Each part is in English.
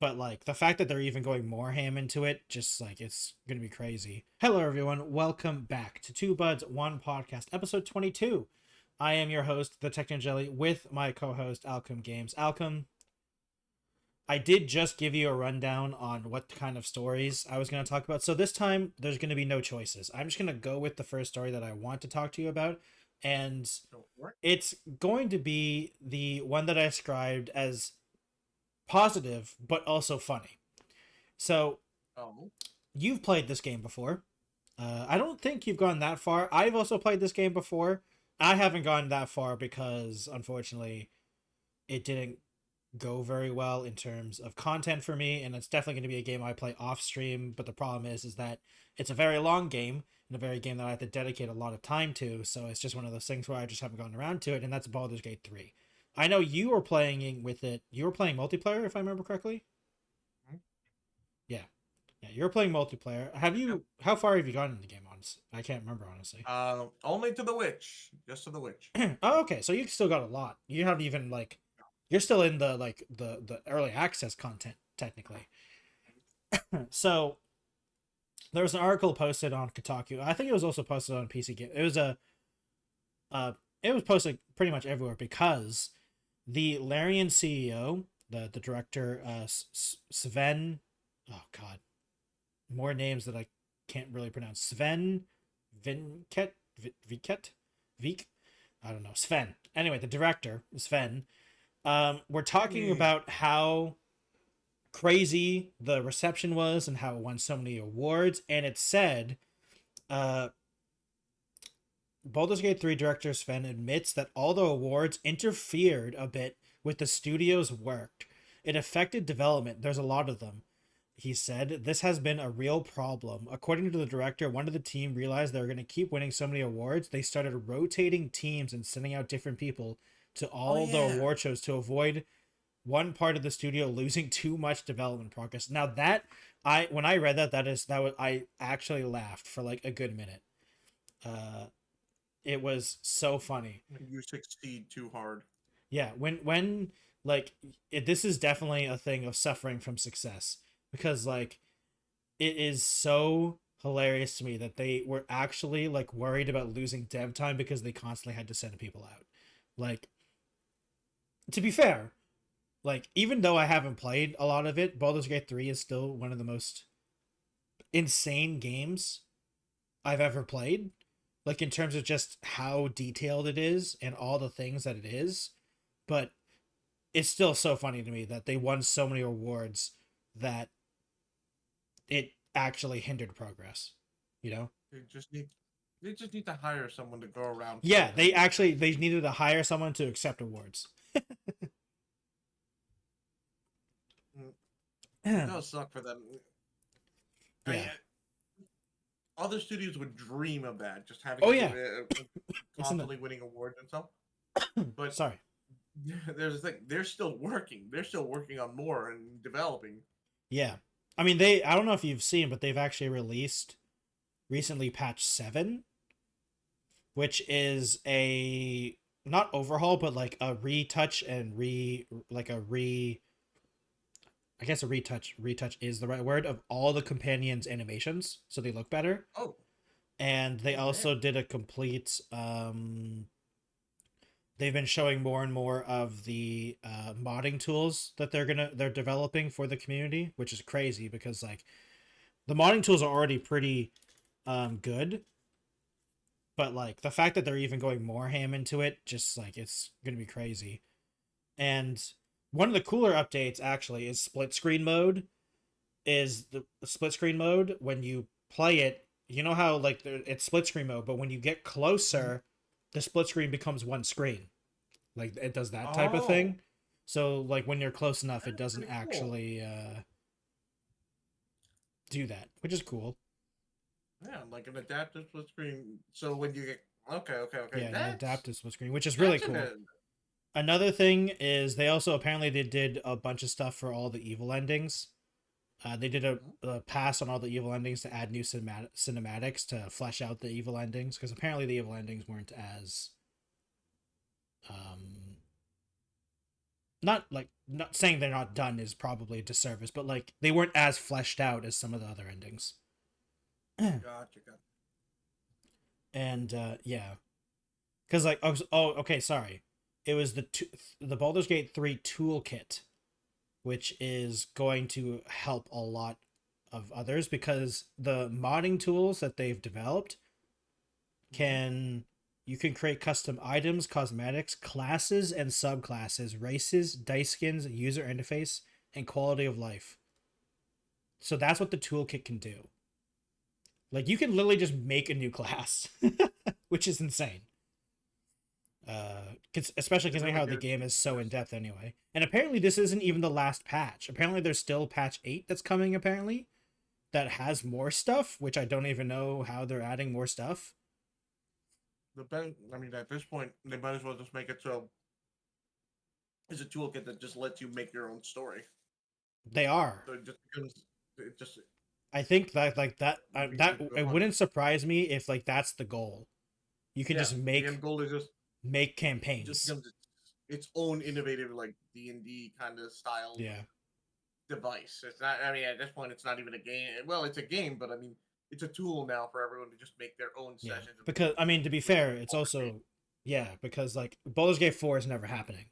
But like the fact that they're even going more ham into it, just like it's gonna be crazy. Hello everyone, welcome back to Two Buds One Podcast, episode 22. I am your host, the Techno Jelly, with my co-host Alchem Games. Alchem, I did just give you a rundown on what kind of stories I was going to talk about. So this time, there's going to be no choices. I'm just going to go with the first story that I want to talk to you about. And it's going to be the one that I described as positive, but also funny. So, you've played this game before. I don't think you've gone that far. I've also played this game before. I haven't gone that far because, unfortunately, it didn't go very well in terms of content for me, and it's definitely going to be a game I play off stream. But the problem is that it's a very long game and a very game that I have to dedicate a lot of time to, so it's just one of those things where I just haven't gotten around to it, and that's Baldur's Gate 3. I know you were playing with it. You were playing multiplayer, if I remember correctly. Yeah, you were playing multiplayer. How far have you gotten in the game? Honestly, I can't remember, honestly. Only to the witch, just to the witch. Oh, okay, so you still got a lot. You haven't even you're still in the early access content technically. So there was an article posted on Kotaku. I think it was also posted on PC Game. It was posted pretty much everywhere because the Larian CEO, the director, Sven. Oh God, more names that I can't really pronounce. Sven Vinket Vik. I don't know. Sven. Anyway, the director, Sven. We're talking about how crazy the reception was and how it won so many awards, and it said Baldur's Gate 3 director Sven admits that all the awards interfered a bit with the studio's work. It affected development. There's a lot of them. He said, this has been a real problem. According to the director, one of the team realized they were going to keep winning so many awards, they started rotating teams and sending out different people to all the award shows to avoid one part of the studio losing too much development progress. Now when I read I actually laughed for like a good minute. It was so funny. You succeed too hard. Yeah, when this is definitely a thing of suffering from success, because like it is so hilarious to me that they were actually like worried about losing dev time because they constantly had to send people out. Like, to be fair, like even though I haven't played a lot of it, Baldur's Gate 3 is still one of the most insane games I've ever played. Like in terms of just how detailed it is and all the things that it is. But it's still so funny to me that they won so many awards that it actually hindered progress, you know? They just need to hire someone to go around. Yeah, they needed to hire someone to accept awards. It does suck for them. Yeah. Other studios would dream of that, just having constantly winning awards and stuff. But sorry, there's the thing, they're still working. They're still working on more and developing. Yeah, I mean I don't know if you've seen, but they've actually released recently patch 7, which is a not overhaul, but like a retouch and I guess a retouch is the right word, of all the companions' animations, so they look better. Oh. And they also did a complete they've been showing more and more of the modding tools that they're developing for the community, which is crazy because like the modding tools are already pretty good, but like the fact that they're even going more ham into it, just like it's gonna be crazy. And one of the cooler updates actually is split screen mode. Is the split screen mode when you play it, you know how like it's split screen mode, but when you get closer, the split screen becomes one screen. Like it does that type of thing. So like when you're close enough, it doesn't actually do that, which is cool. Yeah, like an adaptive split screen. So when you get okay. Yeah, an adaptive split screen, which is really cool. Another thing is they did a bunch of stuff for all the evil endings. They did a pass on all the evil endings to add new cinematics to flesh out the evil endings, because apparently the evil endings weren't as not saying they're not done is probably a disservice, but like they weren't as fleshed out as some of the other endings. Gotcha. And yeah, because like okay, sorry, it was the Baldur's Gate 3 toolkit, which is going to help a lot of others because the modding tools that they've developed you can create custom items, cosmetics, classes and subclasses, races, dice skins, user interface, and quality of life. So that's what the toolkit can do. Like you can literally just make a new class, which is insane. Especially considering how the game is so in depth anyway. And apparently this isn't even the last patch. Apparently there's still patch 8 that's coming apparently that has more stuff, which I don't even know how they're adding more stuff. I mean, at this point, they might as well just make it so it's a toolkit that just lets you make your own story. They are. So it just. I think that like that it wouldn't surprise me if like that's the goal. You can just make the end goal is just make campaigns. Just becomes its own innovative like D&D kind of style. Device. It's not. I mean, at this point, it's not even a game. Well, it's a game, but I mean, it's a tool now for everyone to just make their own sessions. Because I mean, to be fair, it's also because like Baldur's Gate 4 is never happening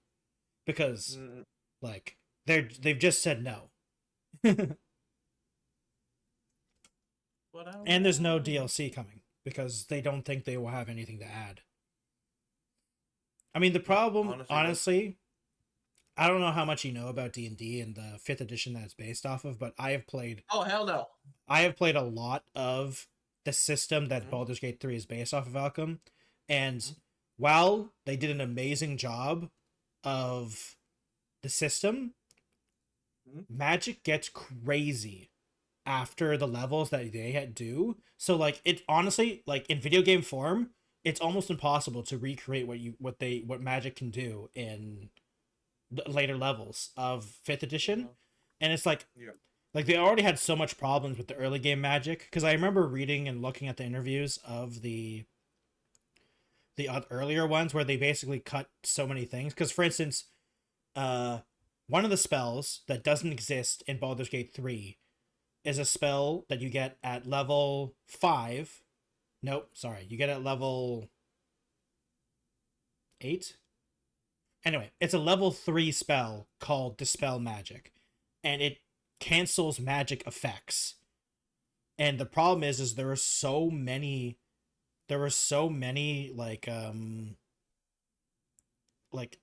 because like they've just said no. And there's no DLC coming because they don't think they will have anything to add. I mean, the problem, honestly, I don't know how much you know about D&D and the 5th edition that it's based off of, but I have played... Oh, hell no. I have played a lot of the system that Baldur's Gate 3 is based off of, Alchem. And while they did an amazing job of the system, magic gets crazy after the levels that they do. So, like, it honestly, like, in video game form, it's almost impossible to recreate what magic can do in the later levels of 5th edition. And it's like like they already had so much problems with the early game magic, because I remember reading and looking at the interviews of the earlier ones where they basically cut so many things. Because for instance, one of the spells that doesn't exist in Baldur's Gate 3 is a spell that you get at level 5. Nope, sorry, you get at level 8. Anyway, it's a level 3 spell called Dispel Magic, and it cancels magic effects. And the problem is there were so many like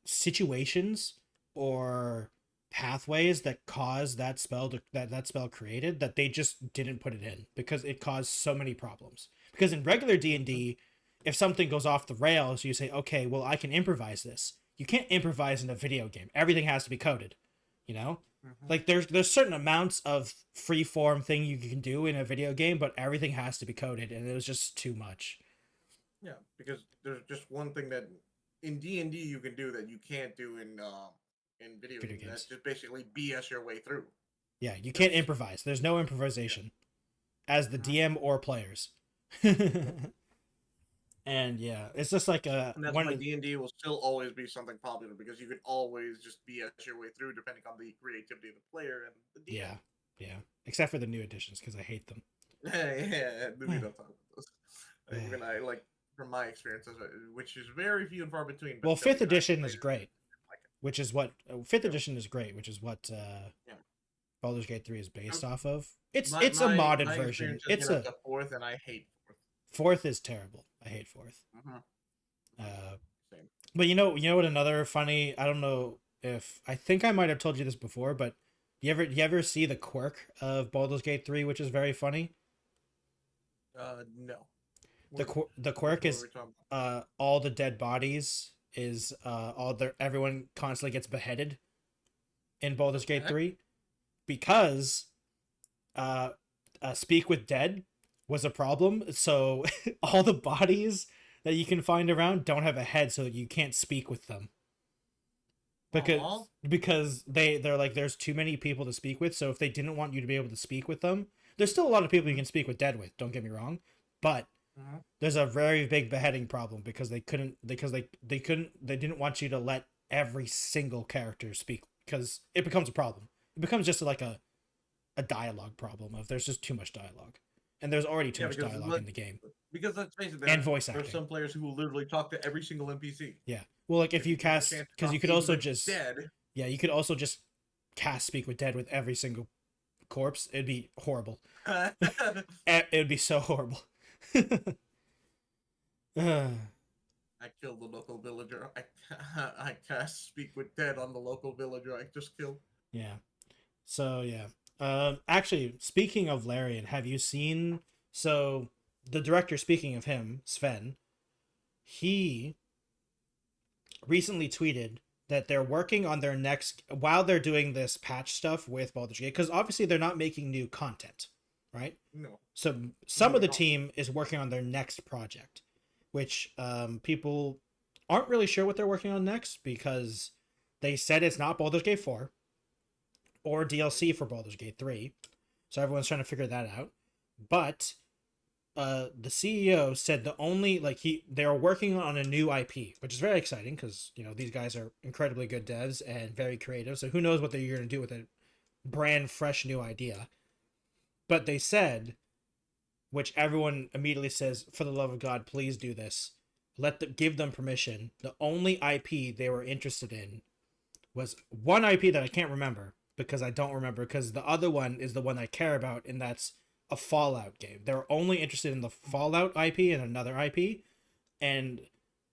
situations or pathways that caused that spell that spell created that they just didn't put it in because it caused so many problems. Because in regular D&D, if something goes off the rails, you say, okay, well, I can improvise this. You can't improvise in a video game. Everything has to be coded, you know? Like there's certain amounts of free form thing you can do in a video game, but everything has to be coded, and it was just too much. Yeah, because there's just one thing that in D&D you can do that you can't do in video games. That's just basically BS your way through. Yeah, you can't improvise. There's no improvisation as the DM or players. And yeah, it's just like and that's why D&D will still always be something popular, because you can always just BS your way through depending on the creativity of the player and the DM. Yeah, except for the new editions because I hate them. Yeah, we don't talk about those. Even I like, from my experience, which is very few and far between. Well, 5th edition is great, which is what 5th edition is great, which is what Baldur's Gate 3 is based off of. It's a modded version. It's a 4th, and I hate 4th is terrible. I hate 4th. But you know what? Another funny. I don't know if I think I might have told you this before, but you ever see the quirk of Baldur's Gate 3, which is very funny? No. The quirk is all the dead bodies is everyone constantly gets beheaded in Baldur's Gate 3 because Speak with Dead was a problem. So all the bodies that you can find around don't have a head, so you can't speak with them. Because they're like, there's too many people to speak with, so if they didn't want you to be able to speak with them, there's still a lot of people you can speak with dead with, don't get me wrong, but there's a very big beheading problem because they didn't want you to let every single character speak, because it becomes a problem. It becomes just like a dialogue problem of there's just too much dialogue, and there's already too much dialogue in the game. Because let's face it, and voice acting. There's some players who will literally talk to every single NPC. Yeah, well, like if you cast, because you could also just dead. Yeah, you could also just cast Speak with Dead with every single corpse. It'd be horrible. It would be so horrible. I killed the local villager. I cast Speak with Dead on the local villager I just killed. Yeah. So yeah. Actually, speaking of Larian, have you seen? So the director, speaking of him, Sven, he recently tweeted that they're working on their next, while they're doing this patch stuff with Baldur's Gate, because obviously they're not making new content, right? No. So some of the team is working on their next project, which people aren't really sure what they're working on next, because they said it's not Baldur's Gate 4 or DLC for Baldur's Gate 3. So everyone's trying to figure that out. But the CEO said they're working on a new IP, which is very exciting because, you know, these guys are incredibly good devs and very creative. So who knows what they're going to do with a brand fresh new idea. But they said, which everyone immediately says, for the love of God, please do this. Give them permission. The only IP they were interested in was one IP that I can't remember, because I don't remember, because the other one is the one I care about, and that's a Fallout game. They're only interested in the Fallout IP and another IP, and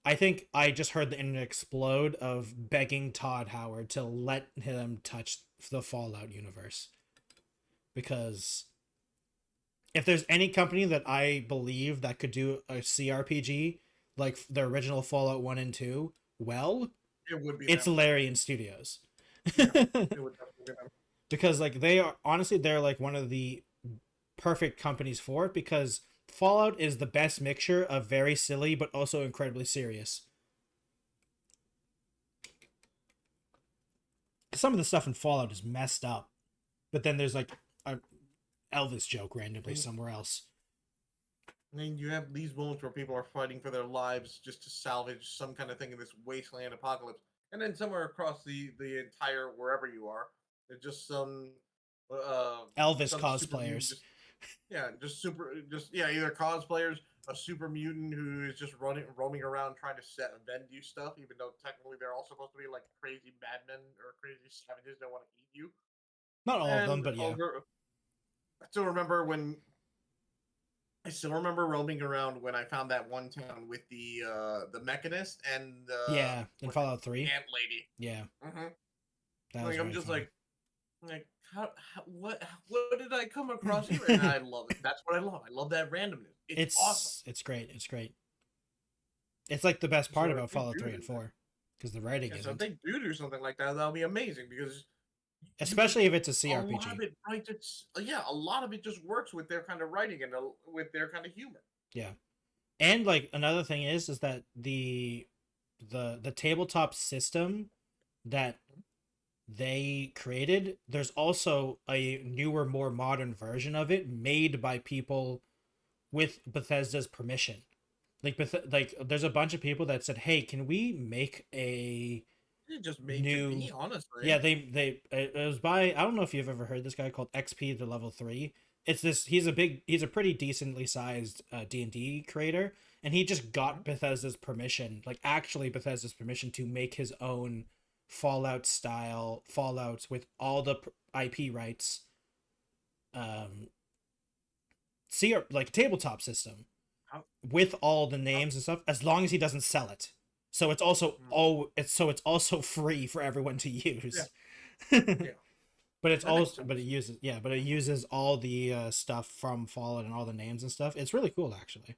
I think I just heard the internet explode of begging Todd Howard to let him touch the Fallout universe, because if there's any company that I believe that could do a CRPG like the original Fallout 1 and 2, well, it's Larian Studios. Yeah, it would definitely be them. Because like they're like one of the perfect companies for it, because Fallout is the best mixture of very silly but also incredibly serious. Some of the stuff in Fallout is messed up, but then there's like a Elvis joke randomly somewhere else. I mean, you have these moments where people are fighting for their lives just to salvage some kind of thing in this wasteland apocalypse, and then somewhere across the entire wherever you are, there's just some Elvis cosplayers. Either cosplayers, a super mutant who is just roaming around trying to vend you stuff, even though technically they're all supposed to be like crazy madmen or crazy savages that want to eat you. Not all of them, but yeah. I still remember roaming around when I found that one town with the Mechanist and in Fallout 3 Ant Lady. Yeah. Mm-hmm. Like, I'm just fun. like what did I come across here? And I love it. That's what I love. I love that randomness. It's awesome. It's great. It's like the best part about Fallout 3 and 4, because the writing isn't. So if they do something like that, that'll be amazing, because especially if it's a CRPG. A lot of it, right? A lot of it just works with their kind of writing and with their kind of humor. Yeah, and like another thing is that the tabletop system that they created, there's also a newer, more modern version of it made by people with Bethesda's permission. Like there's a bunch of people that said, "Hey, can we make a just made new?" To me, honestly, yeah, it was by, I don't know if you've ever heard this guy called XP to Level 3. It's this. He's a pretty decently sized D&D creator, and he just got Bethesda's permission, like actually Bethesda's permission, to make his own Fallout style Fallouts with all the IP rights. Like tabletop system with all the names and stuff, as long as he doesn't sell it. So it's also it's also free for everyone to use. Yeah. But it uses all the stuff from Fallout and all the names and stuff. It's really cool, actually.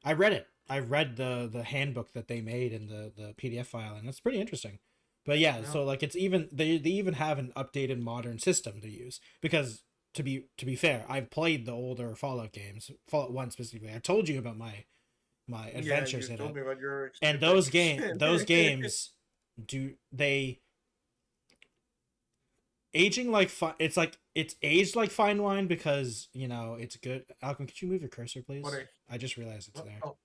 I read it. I read the handbook that they made in the PDF file, and it's pretty interesting. But yeah, so like it's even they even have an updated modern system to use, because to be fair, I've played the older Fallout games, Fallout 1 specifically. I told you about my adventures in it. And those games aging like it's aged like fine wine, because, you know, it's good. Alchem, could you move your cursor, please? I just realized it's there. Oh.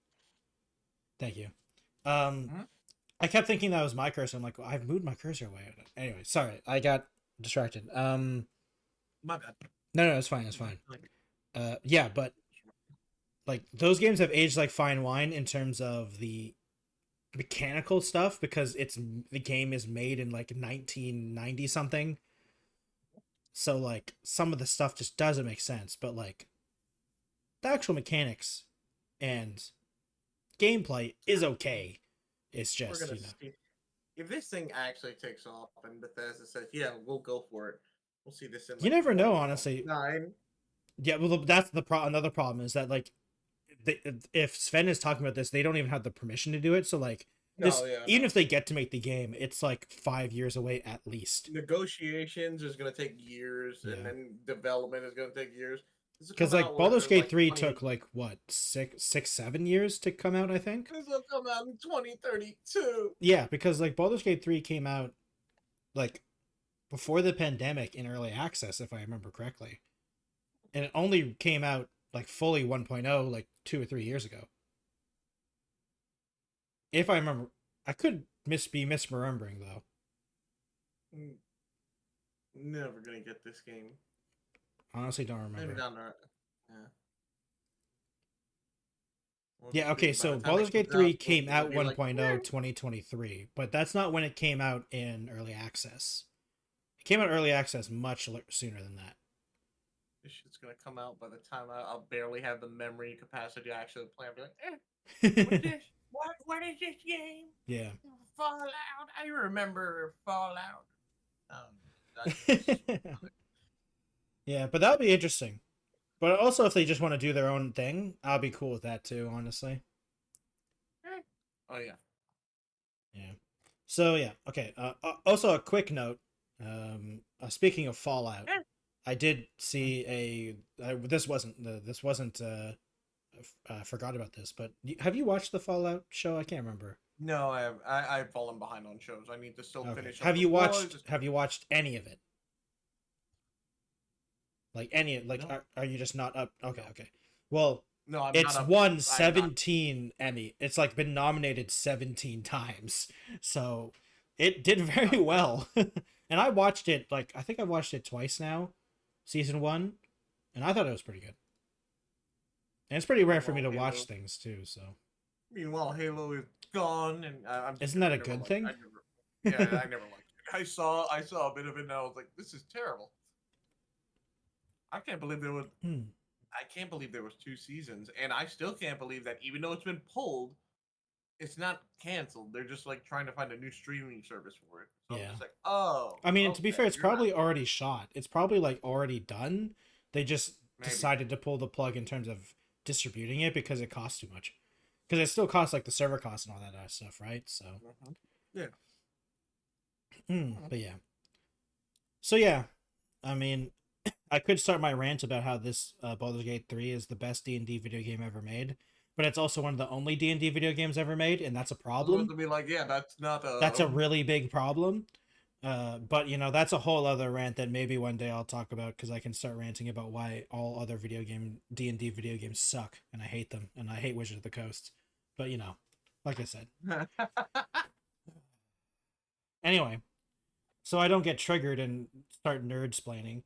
Thank you. I kept thinking that was my cursor. I'm like, well, I've moved my cursor away. Anyway, sorry, I got distracted. My bad. No, it's fine. It's fine. Yeah, but like those games have aged like fine wine in terms of the mechanical stuff because the game is made in like 1990 something. So like some of the stuff just doesn't make sense, but like the actual mechanics and gameplay is okay. It's just, We're gonna see if this thing actually takes off and Bethesda says, "Yeah, we'll go for it." We'll see this in. You never know, honestly. 9. Yeah, well, that's another problem is that like, if Sven is talking about this, they don't even have the permission to do it. So like, even if they get to make the game, it's like 5 years away at least. Negotiations is gonna take years, and then development is gonna take years. Because like Baldur's Gate 3 took like what 7 years to come out, I think. This will come out in 2032. Yeah, because like Baldur's Gate 3 came out like before the pandemic in early access, if I remember correctly, and it only came out like fully 1.0 like 2 or 3 years ago. If I remember, I could be misremembering though. Never gonna get this game. Honestly, don't remember. Maybe down there. Yeah, okay, so Baldur's Gate 3 came out 1.0 2023, but that's not when it came out in early access. It came out early access much sooner than that. This shit's gonna come out by the time I'll barely have the memory capacity to actually play. I'll be like, what is this? What is this game? Yeah. Fallout. I remember Fallout. Yeah, but that'll be interesting. But also, if they just want to do their own thing, I'll be cool with that too, honestly. Oh, yeah. Yeah. So, yeah. Okay. Also, a quick note. Speaking of Fallout, I did see this wasn't I forgot about this, but have you watched the Fallout show? I can't remember. No, I have. I've fallen behind on shows. I need to still finish. Have you watched any of it? Like any like no. Are you just not up? Okay. Well, no, it's won 17 Emmy. It's like been nominated 17 times. So it did very well. And I watched it like I think I've watched it twice now, season 1, and I thought it was pretty good. And it's pretty rare for me to watch things too, so. Meanwhile, Halo is gone, and isn't that a good thing? I never liked it. I saw a bit of it, and I was like, "This is terrible." I can't believe there was. I can't believe there was 2 seasons, and I still can't believe that even though it's been pulled, it's not canceled. They're just like trying to find a new streaming service for it. So yeah. I'm just like, oh. I mean, to be fair, it's probably already shot. It's probably like already done. They just decided to pull the plug in terms of distributing it because it costs too much. Because it still costs like the server costs and all that stuff, right? So. Yeah. But yeah. So yeah, I mean, I could start my rant about how this Baldur's Gate 3 is the best D&D video game ever made, but it's also one of the only D&D video games ever made, and that's a problem. To be like, yeah, that's a really big problem. But you know, that's a whole other rant that maybe one day I'll talk about because I can start ranting about why all other D&D video games suck and I hate them and I hate Wizards of the Coast. But you know, like I said. Anyway, so I don't get triggered and start nerd-splaining.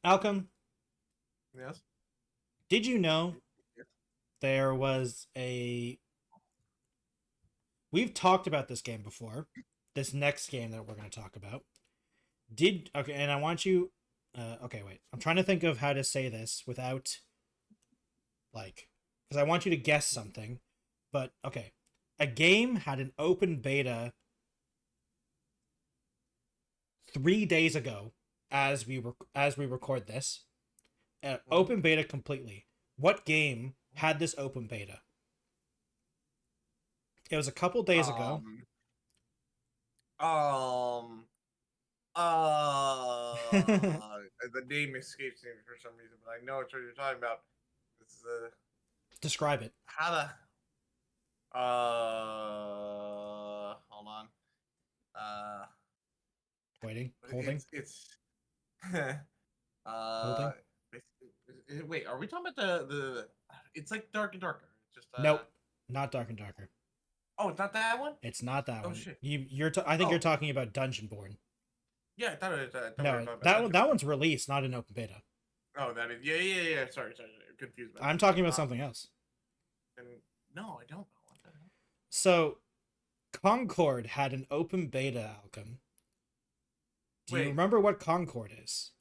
Alchem? Yes? Did you know there was a... We've talked about this game before. This next game that we're going to talk about. Okay, and I want you... okay, wait. I'm trying to think of how to say this without... Like... Because I want you to guess something. But, okay. A game had an open beta 3 days ago as we record this. Open beta completely. What game had this open beta? It was a couple days ago. The name escapes me for some reason, but I know what you're talking about. This is Describe it. How to hold on. Waiting. Holding. It's holding. Wait, are we talking about the it's like Dark and Darker? It's just nope, not Dark and Darker. Oh, it's not that one? It's not that Oh, one. shit. I think you're talking about Dungeonborn. Yeah, I thought it was. No, that one's released, not in open beta. Oh, that is. Yeah. Sorry. Confused. I'm talking about something else. And no, I don't know what the hell. So, Concord had an open beta, Alchem. Do you remember what Concord is?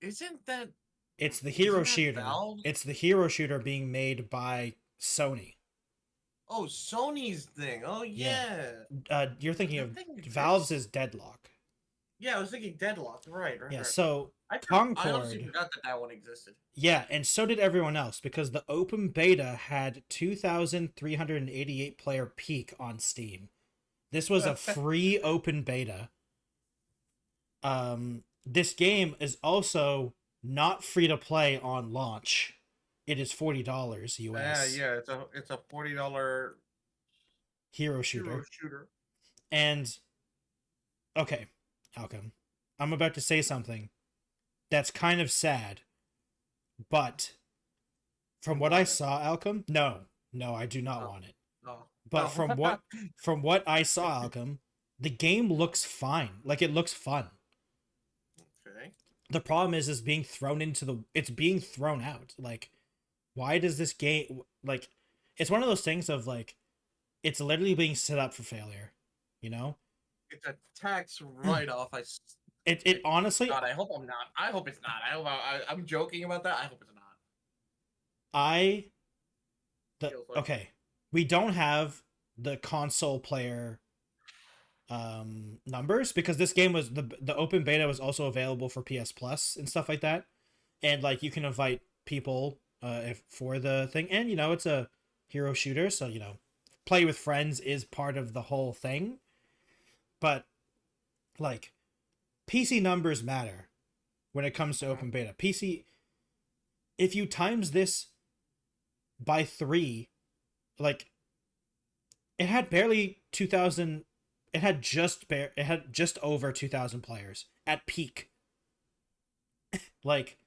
Isn't that? It's the hero shooter. It's the hero shooter being made by Sony. Oh, Sony's thing. Oh, yeah. You're thinking of Valve's is Deadlock. Yeah, I was thinking Deadlock. Right. Yeah, so Concord. I honestly forgot that one existed. Yeah, and so did everyone else because the open beta had 2,388 player peak on Steam. This was a free open beta. This game is also not free to play on launch. It is $40 US. Yeah, it's a $40 hero shooter. And okay, Alchem, I'm about to say something that's kind of sad, but from what I saw, Alchem, no, I do not want it. But from what I saw, Alchem, the game looks fine. Like, it looks fun. Okay. The problem is being thrown it's being thrown out. Like, why does this game, like, it's one of those things of, like, it's literally being set up for failure, you know? It's a tax write-off. It honestly... God, I hope I'm not. I hope it's not. I'm joking about that. I hope it's not. Okay. We don't have the console player numbers because this game was... The open beta was also available for PS Plus and stuff like that. And, like, you can invite people for the thing. And, you know, it's a hero shooter, so, you know, play with friends is part of the whole thing. But, like, PC numbers matter when it comes to open beta. PC, if you times this by 3, like, it had barely 2,000, it had just over 2,000 players at peak. Like,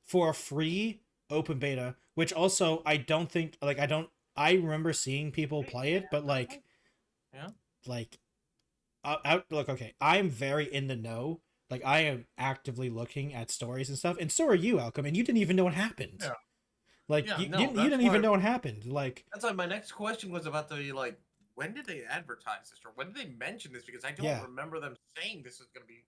for a free open beta, which also I don't think, like, I remember seeing people play it, but, like, yeah, like, look, okay, I'm very in the know. Like, I am actively looking at stories and stuff, and so are you, Alchem, and you didn't even know what happened. Yeah. Like, you didn't even know what happened. Like, that's why my next question was about the, like, when did they advertise this, or when did they mention this? Because I don't remember them saying this is going to be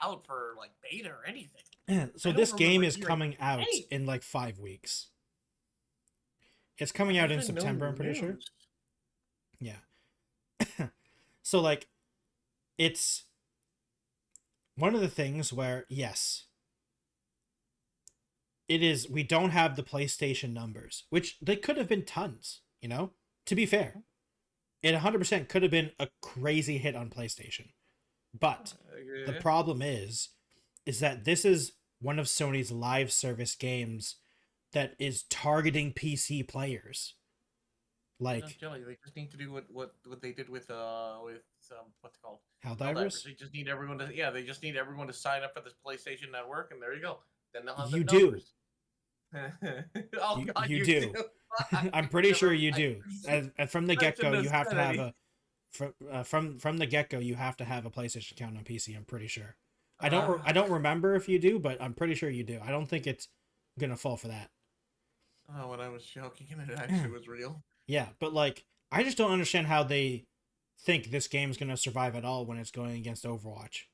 out for, like, beta or anything. Yeah, so this game is coming out in, like, 5 weeks. It's coming out in September, I'm pretty sure. Yeah. So, like, it's one of the things where, yes, it is, we don't have the PlayStation numbers, which they could have been tons, you know, to be fair. It 100% could have been a crazy hit on PlayStation. But the problem is that this is one of Sony's live service games that is targeting PC players. Like, they just need to do what they did with what's it called? Helldivers? They just need everyone to sign up for this PlayStation Network, and there you go. Then they'll have you the do. numbers. Oh, God, you do. I'm pretty sure you do. And from the get-go, you have to have from the get-go, you have to have a PlayStation account on PC. I'm pretty sure. I don't remember if you do, but I'm pretty sure you do. I don't think it's gonna fall for that. Oh, when I was joking and it actually was real. Yeah, but, like, I just don't understand how they think this game's gonna survive at all when it's going against Overwatch.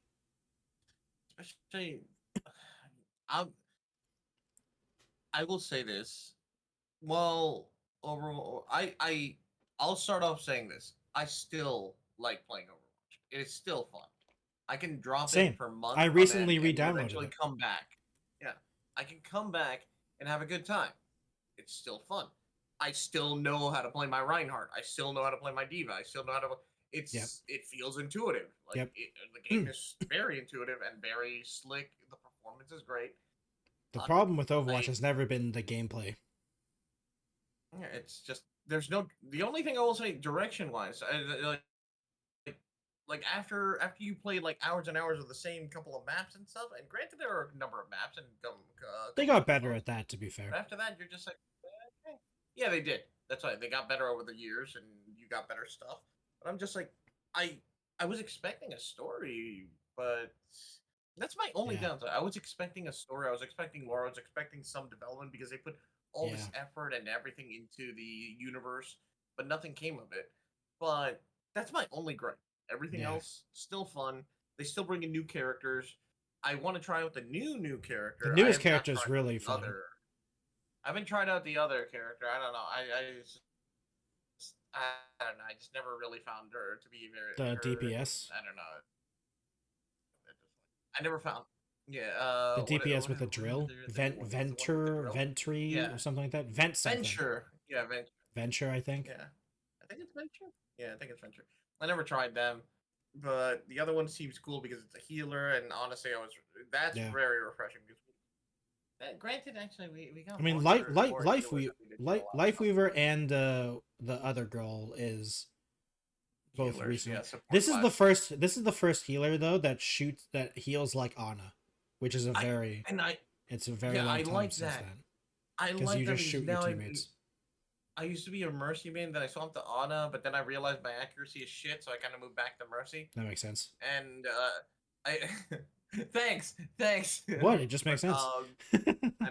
Especially, I will say this. Well, overall, I'll start off saying this. I still like playing Overwatch. It is still fun. I can drop it for months. I recently re-downloaded eventually come back. Yeah, I can come back and have a good time. It's still fun. I still know how to play my Reinhardt. I still know how to play my Diva. I still know how to. It feels intuitive. Like, the game is very intuitive and very slick. The performance is great. The problem with Overwatch has never been the gameplay. Yeah, it's just there's no. The only thing I will say, direction-wise, like after you play, like, hours and hours of the same couple of maps and stuff, and granted there are a number of maps and they got better at that, to be fair. But after that, you're just like, okay. Yeah, they did. That's right. They got better over the years, and you you got better stuff. But I'm just like, I was expecting a story, but that's my only downside. I was expecting a story. I was expecting lore. I was expecting some development because they put all this effort and everything into the universe, but nothing came of it. But that's my only gripe. Everything else still fun. They still bring in new characters. I want to try out the new character. The newest character is really fun. I haven't tried out the other character. I don't know. I don't know. I just never really found her to be very. The DPS. I don't know. I never found. Yeah. The DPS with the drill, Ventry, or something like that. Venture. Yeah, Venture. Venture, I think. Yeah, I think it's Venture. Yeah, I think it's Venture. I never tried them, but the other one seems cool because it's a healer, and honestly, that's very refreshing. Granted, actually, we got. I mean, Lifeweaver and the other girl is both healers, recent. This is the first healer though that heals like Ana, which is it's a very long time like since that. then. I like you that just shoot your teammates. I used to be a Mercy main, then I swapped to Ana, but then I realized my accuracy is shit, so I kind of moved back to Mercy. That makes sense. And I thanks. What? It just makes sense. I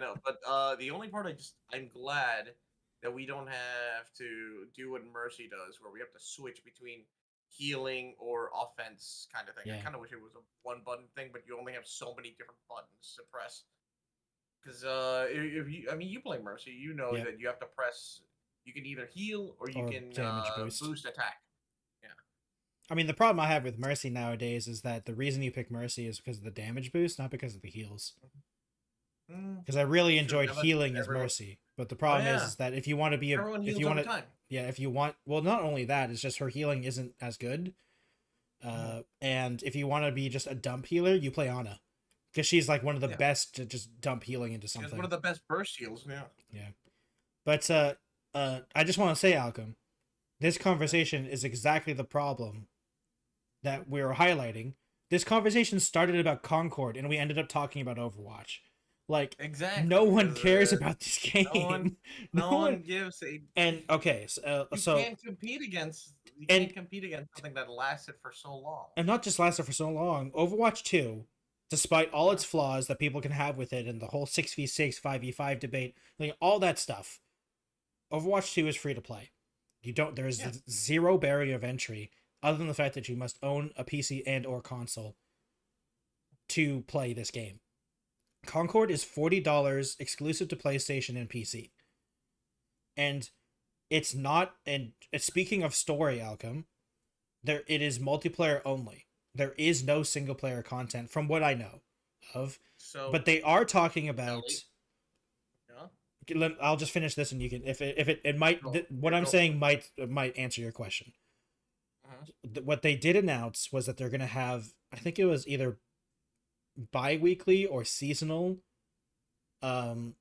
know, but the only part I'm glad that we don't have to do what Mercy does, where we have to switch between healing or offense kind of thing. I kind of wish it was a one button thing, but you only have so many different buttons to press. Because if you play Mercy, you know that you have to press. You can either heal or you can boost attack. Yeah. I mean, the problem I have with Mercy nowadays is that the reason you pick Mercy is because of the damage boost, not because of the heals. Because I really enjoyed healing as Mercy, but the problem is that if you want to be well, not only that, it's just her healing isn't as good. And if you want to be just a dump healer, you play Ana, because she's like one of the best to just dump healing into something. She's one of the best burst heals. Yeah. But I just want to say, Alchem, this conversation is exactly the problem that we're highlighting. This conversation started about Concord, and we ended up talking about Overwatch. Like, exactly, no one cares about this game. No one gives a. And okay, you can't compete against something that lasted for so long. And not just lasted for so long. Overwatch 2, despite all its flaws that people can have with it, and the whole 6v6, 5v5 debate, like all that stuff, Overwatch 2 is free to play. There's zero barrier of entry, other than the fact that you must own a PC and or console to play this game. Concord is $40 exclusive to PlayStation and PC. And it's not, and speaking of story, Alchem, it is multiplayer only. There is no single player content from what I know of. But they are talking about I'll just finish this and you can it might what I'm saying might answer your question. What they did announce was that they're going to have, I think it was either bi-weekly or seasonal, they're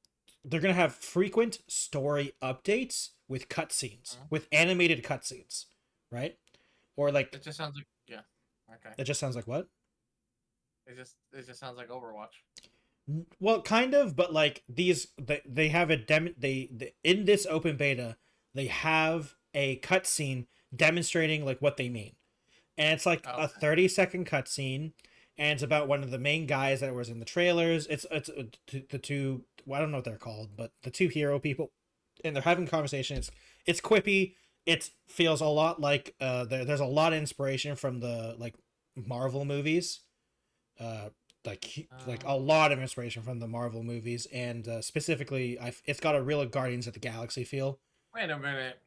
going to have frequent story updates with cutscenes, with animated cutscenes, right? Or like it just sounds like it just sounds like what? It just sounds like Overwatch. Well, kind of, but like they have in this open beta, they have a cutscene demonstrating like what they mean, and it's like a 30-second cutscene, and it's about one of the main guys that was in the trailers. It's the two, well, I don't know what they're called, but the two hero people, and they're having conversations. It's quippy. It feels a lot like there's a lot of inspiration from the like Marvel movies. Like a lot of inspiration from the Marvel movies, and specifically, it's got a real Guardians of the Galaxy feel. Wait a minute,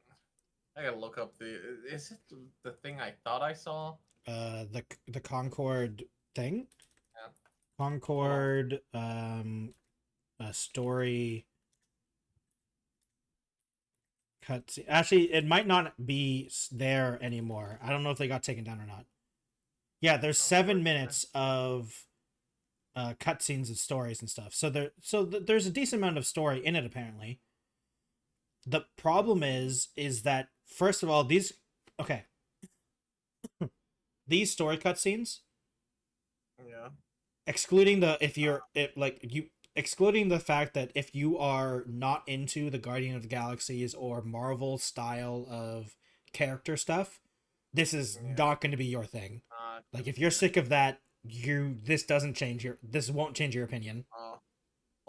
I gotta look up is it the thing I thought I saw? The Concord thing. Yeah. Concord, story. Cutscene. Actually, it might not be there anymore. I don't know if they got taken down or not. Yeah, there's 7 minutes of cutscenes and stories and stuff. So there's a decent amount of story in it apparently. The problem is that first of all, these story cutscenes, excluding excluding the fact that if you are not into the Guardian of the Galaxies or Marvel style of character stuff, this is not going to be your thing. Like if you're sick of that, this won't change your opinion.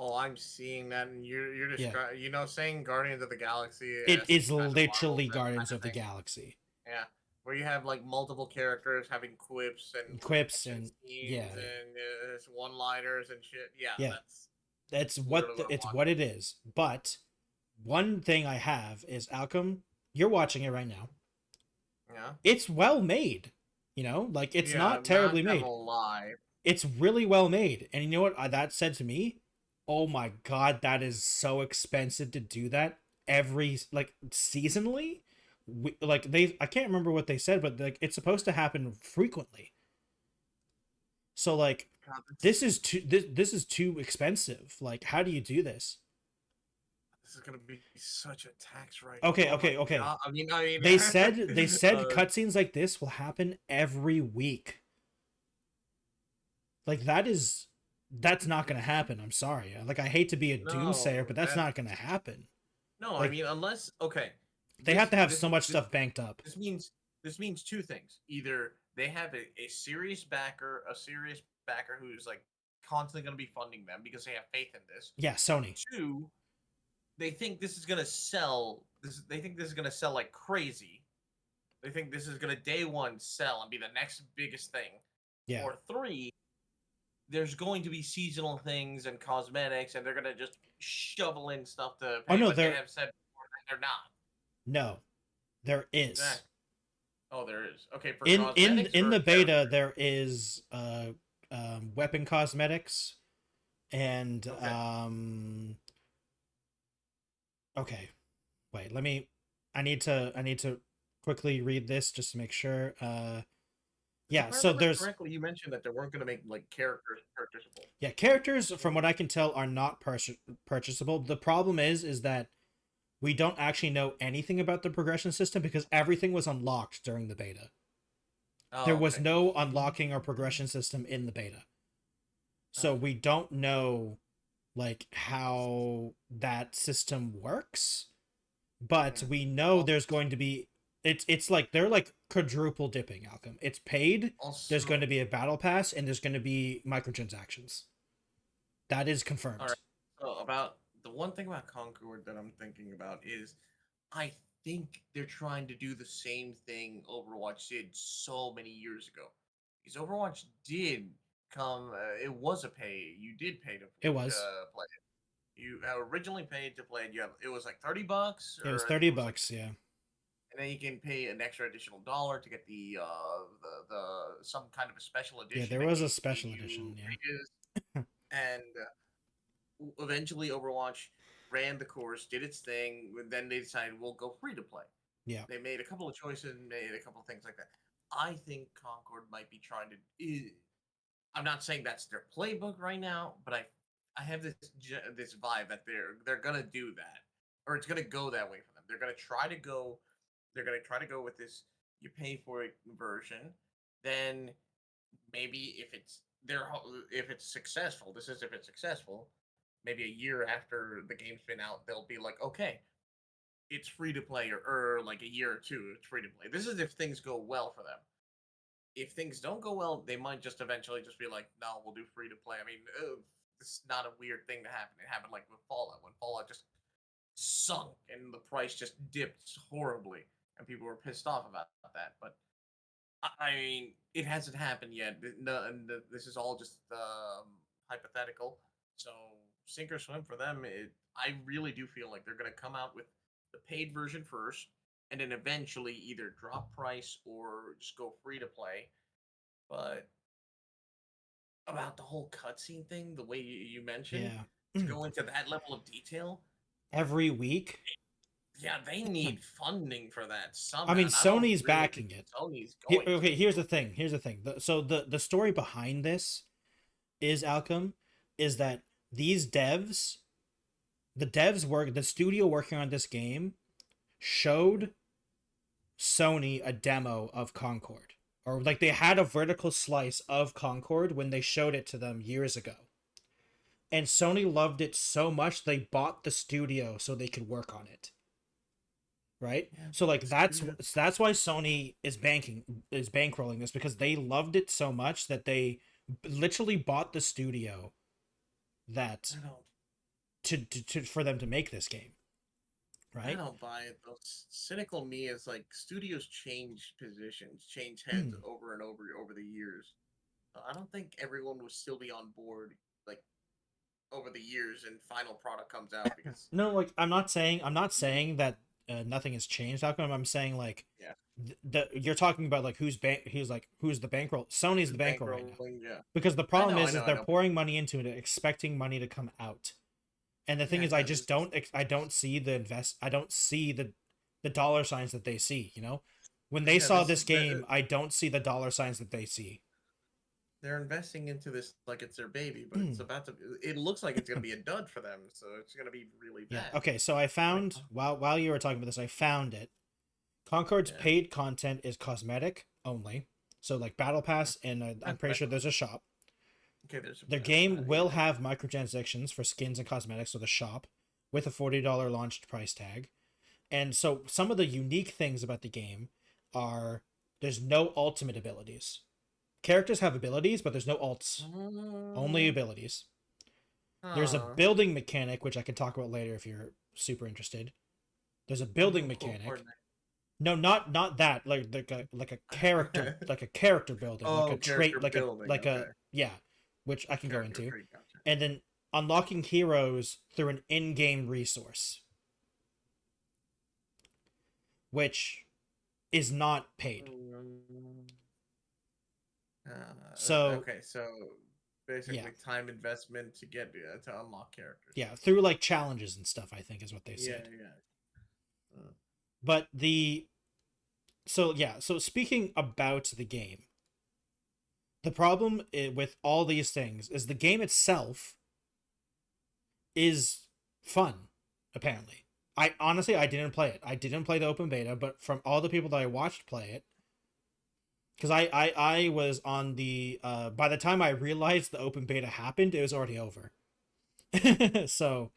I'm seeing that, and you're describing, saying Guardians of the Galaxy. It is literally Guardians of the Galaxy. Yeah, where you have like multiple characters having quips and one-liners and shit. Yeah. That's what it is. But one thing I have is Alchem. You're watching it right now. Yeah. It's well made. Like it's not terribly made. It's really well made. And you know what that said to me? Oh my god, that is so expensive to do that seasonally. I can't remember what they said, but like it's supposed to happen frequently. So like this is too expensive. Like how do you do this? This is gonna be such a tax write. Okay. I mean, they said cutscenes like this will happen every week. Like that's not gonna happen. I'm sorry. Like I hate to be a doomsayer, but that's not gonna happen. No, I mean unless they have to have so much stuff banked up. This means two things. Either they have a serious backer who's like constantly gonna be funding them because they have faith in this. Yeah, Sony. Two, they think this is gonna sell. They think this is gonna sell like crazy. They think this is gonna day one sell and be the next biggest thing. Yeah. Or three, there's going to be seasonal things and cosmetics, and they're gonna just shovel in stuff to pay. Oh no, they have said before that they're not. No, there is. Exactly. Oh, there is. Okay. For in the beta, there is weapon cosmetics, and okay. Wait, I need to quickly read this just to make sure. Yeah, so there's correctly you mentioned that they weren't going to make like characters purchasable. Yeah, characters from what I can tell are not purchasable. The problem is that we don't actually know anything about the progression system because everything was unlocked during the beta. There was no unlocking or progression system in the beta. So we don't know like how that system works, but we know there's going to be it's like they're like quadruple dipping, Alchem. It's paid. Also, there's going to be a battle pass and there's going to be microtransactions. That is confirmed. All right. So about the one thing about Concord that I'm thinking about is I think they're trying to do the same thing Overwatch did so many years ago. Because Overwatch did come, it was a pay. You did pay to it was. Play it. You originally paid to play it. It was like $30. It was $30, yeah. And then you can pay an extra additional $1 to get the some kind of a special edition. Yeah, there was a special edition. Yeah. And eventually, Overwatch ran the course, did its thing. Then they decided we'll go free to play. Yeah. They made a couple of choices, made a couple of things like that. I think Concord might be trying to. I'm not saying that's their playbook right now, but I have this vibe that they're gonna do that, or it's gonna go that way for them. They're gonna try to go. They're gonna try to go with this. You pay for it version, then maybe if it's successful, if it's successful, maybe a year after the game's been out, they'll be like, okay, it's free to play, or like a year or two, it's free to play. This is if things go well for them. If things don't go well, they might just eventually just be like, no, we'll do free to play. I mean, this is not a weird thing to happen. It happened like with Fallout, when Fallout just sunk and the price just dipped horribly, and people were pissed off about that. But I mean, it hasn't happened yet. This is all just hypothetical. So sink or swim for them. I really do feel like they're going to come out with the paid version first, and then eventually either drop price or just go free to play. But about the whole cutscene thing, the way you mentioned, to go into that level of detail every week. Yeah, they need funding for that somehow. I mean, Sony's backing it. Sony's going. Okay, here's the thing. So the story behind this is, Alchem, is that these devs, the studio working on this game, showed Sony a demo of Concord, or like they had a vertical slice of Concord when they showed it to them years ago, and Sony loved it so much they bought the studio so they could work on it. right? Yeah, So like studio. that's why Sony is bankrolling this, because they loved it so much that they literally bought the studio that I don't. for them to make this game, I right? don't buy it though. Cynical me is like studios change positions, change heads over and over the years. I don't think everyone will still be on board like over the years and final product comes out because No, like I'm not saying that nothing has changed. How come? I'm saying like yeah, you're talking about like who's the bankroll. Sony's the bankroll right now, bankrolling. Yeah, because the problem I is know, I they're know. pouring money into it, expecting money to come out. And the thing Yeah, is, I don't see I don't see the dollar signs that they see. You know, when they saw this game, I don't see the dollar signs that they see. they're investing into this like it's their baby, but it's about to. It looks like it's gonna be a dud for them, so it's gonna be really bad. Yeah. Okay. So I found while you were talking about this, I found it. Concord's paid content is cosmetic only, so like Battle Pass, and I'm pretty sure there's a shop. Okay, there's their game will have microtransactions for skins and cosmetics, so the shop, with a $40 launched price tag. And so some of the unique things about the game are there's no ultimate abilities. Characters have abilities, but there's no ults. Only abilities. There's a building mechanic, which I can talk about later if you're super interested. There's a building mechanic. No, not that. Like a character, like a character building, like a trait, like a yeah, which I can go into. And then unlocking heroes through an in-game resource, which is not paid. So basically time investment to get to unlock characters. Yeah, through like challenges and stuff, I think is what they said. Yeah. But so speaking about the game, the problem with all these things is the game itself is fun, apparently. I didn't play it. I didn't play the open beta, but from all the people that I watched play it, because I was on the by the time I realized the open beta happened, it was already over. So,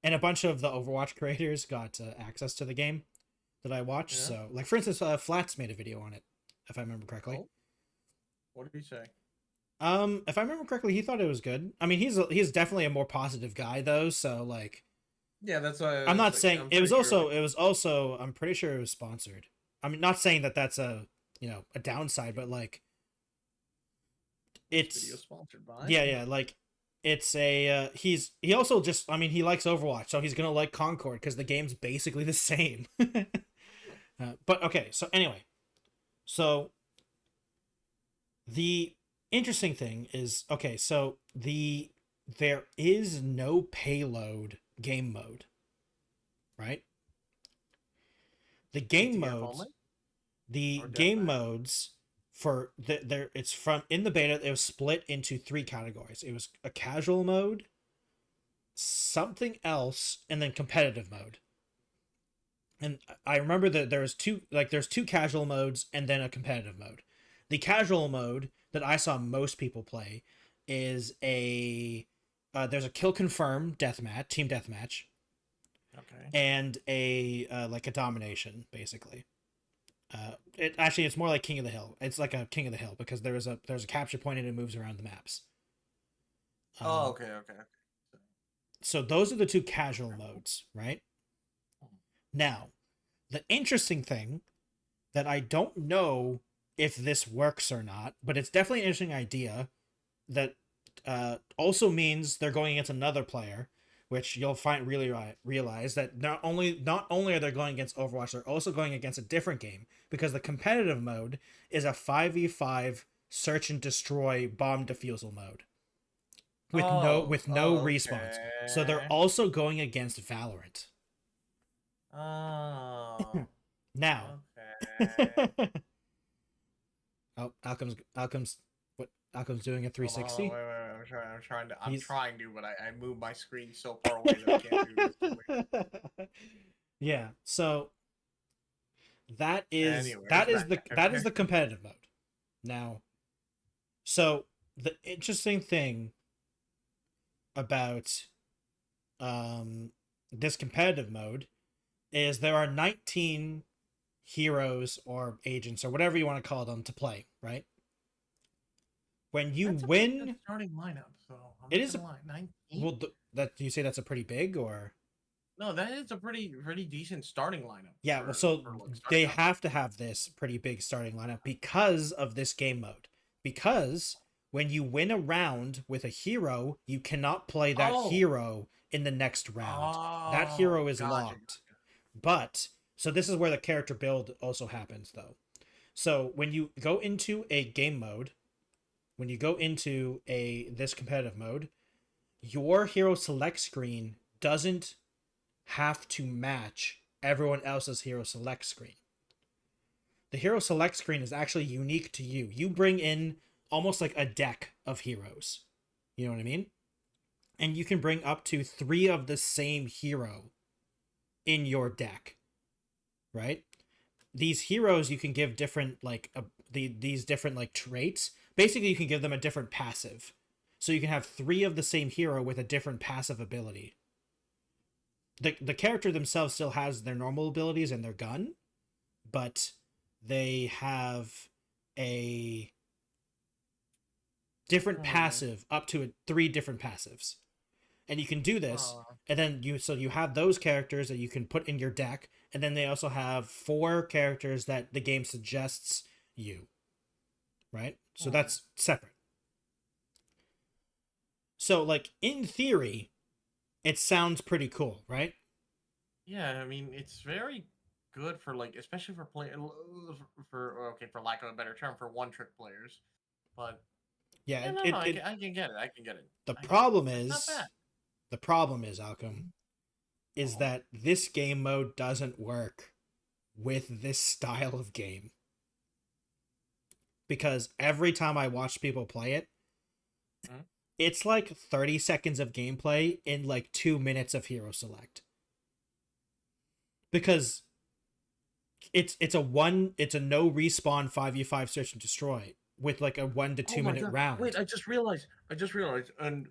and a bunch of the Overwatch creators got access to the game that I watched. Yeah. So, like for instance, Flats made a video on it, if I remember correctly. Oh. What did he say? If I remember correctly, he thought it was good. I mean, he's definitely a more positive guy though. So like, yeah, that's why I'm not saying it was also it was also I'm pretty sure it was sponsored. I mean, not saying that that's a a downside, but like it's video sponsored by like it's a he also just he likes Overwatch, so he's gonna like Concord because the game's basically the same. But okay, so anyway, so the interesting thing is so there is no payload game mode, right? The game modes, for it's from in the beta, it was split into 3 categories. It was a casual mode, something else, and then competitive mode. And I remember that there's two casual modes and then a competitive mode. The casual mode that I saw most people play is there's a kill confirm deathmatch, team deathmatch. Okay. And a like a domination, basically. It's more like King of the Hill. It's like a King of the Hill because there's a capture point and it moves around the maps. Okay. So those are the 2 casual modes, right? Now, the interesting thing that I don't know if this works or not, but it's definitely an interesting idea that also means they're going against another player, which you'll realize that not only are they going against Overwatch, they're also going against a different game, because the competitive mode is a 5v5 search and destroy bomb defusal mode with no respawns. So they're also going against Valorant. Oh. Now. Okay. Oh, Alchem's doing a 360. Wait, I'm trying to, but I move my screen so far away that I can't do this. Yeah, so that is the competitive mode. Now, so the interesting thing about this competitive mode is there are 19 heroes or agents or whatever you want to call them to play, right? When you That's a win, pretty good starting lineup. So I'm it not is gonna lie, 19. well, that you say that's a pretty big, or No, that is a pretty decent starting lineup. yeah, well, so they have to have this pretty big starting lineup because of this game mode. Because when you win a round with a hero, you cannot play that hero in the next round. That hero is locked. But so this is where the character build also happens, though. So when you go into a game mode, when you go into this competitive mode, your hero select screen doesn't have to match everyone else's hero select screen. The hero select screen is actually unique to you. You bring in almost like a deck of heroes. You know what I mean? And you can bring up to 3 of the same hero in your deck, right? These heroes you can give different these different like traits. Basically, you can give them a different passive. So you can have 3 of the same hero with a different passive ability. The character themselves still has their normal abilities and their gun, but they have a different passive, up to 3 different passives. And you can do this, and then you have those characters that you can put in your deck, and then they also have 4 characters that the game suggests you. Right? So that's separate. So, like, in theory, it sounds pretty cool, right? Yeah, I mean, it's very good for, like, especially for for lack of a better term, for one-trick players. But yeah, I can get it. I can get it. The problem is, Alchem, is that this game mode doesn't work with this style of game. Because every time I watch people play it, it's like 30 seconds of gameplay in like 2 minutes of hero select. Because it's a no respawn 5v5 search and destroy with like a 1 to 2 minute round. Wait, I just realized, and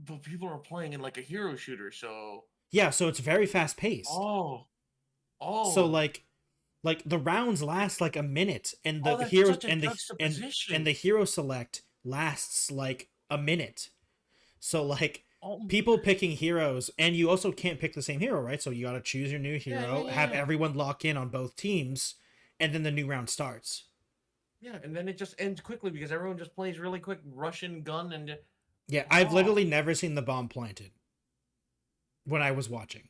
the people are playing in like a hero shooter, so yeah, so it's very fast paced. So like the rounds last like a minute, and the hero and the hero select lasts like a minute. So like people picking heroes, and you also can't pick the same hero, right? So you got to choose your new hero, have everyone lock in on both teams, and then the new round starts. Yeah, and then it just ends quickly because everyone just plays really quick Russian gun and yeah, I've literally never seen the bomb planted when I was watching.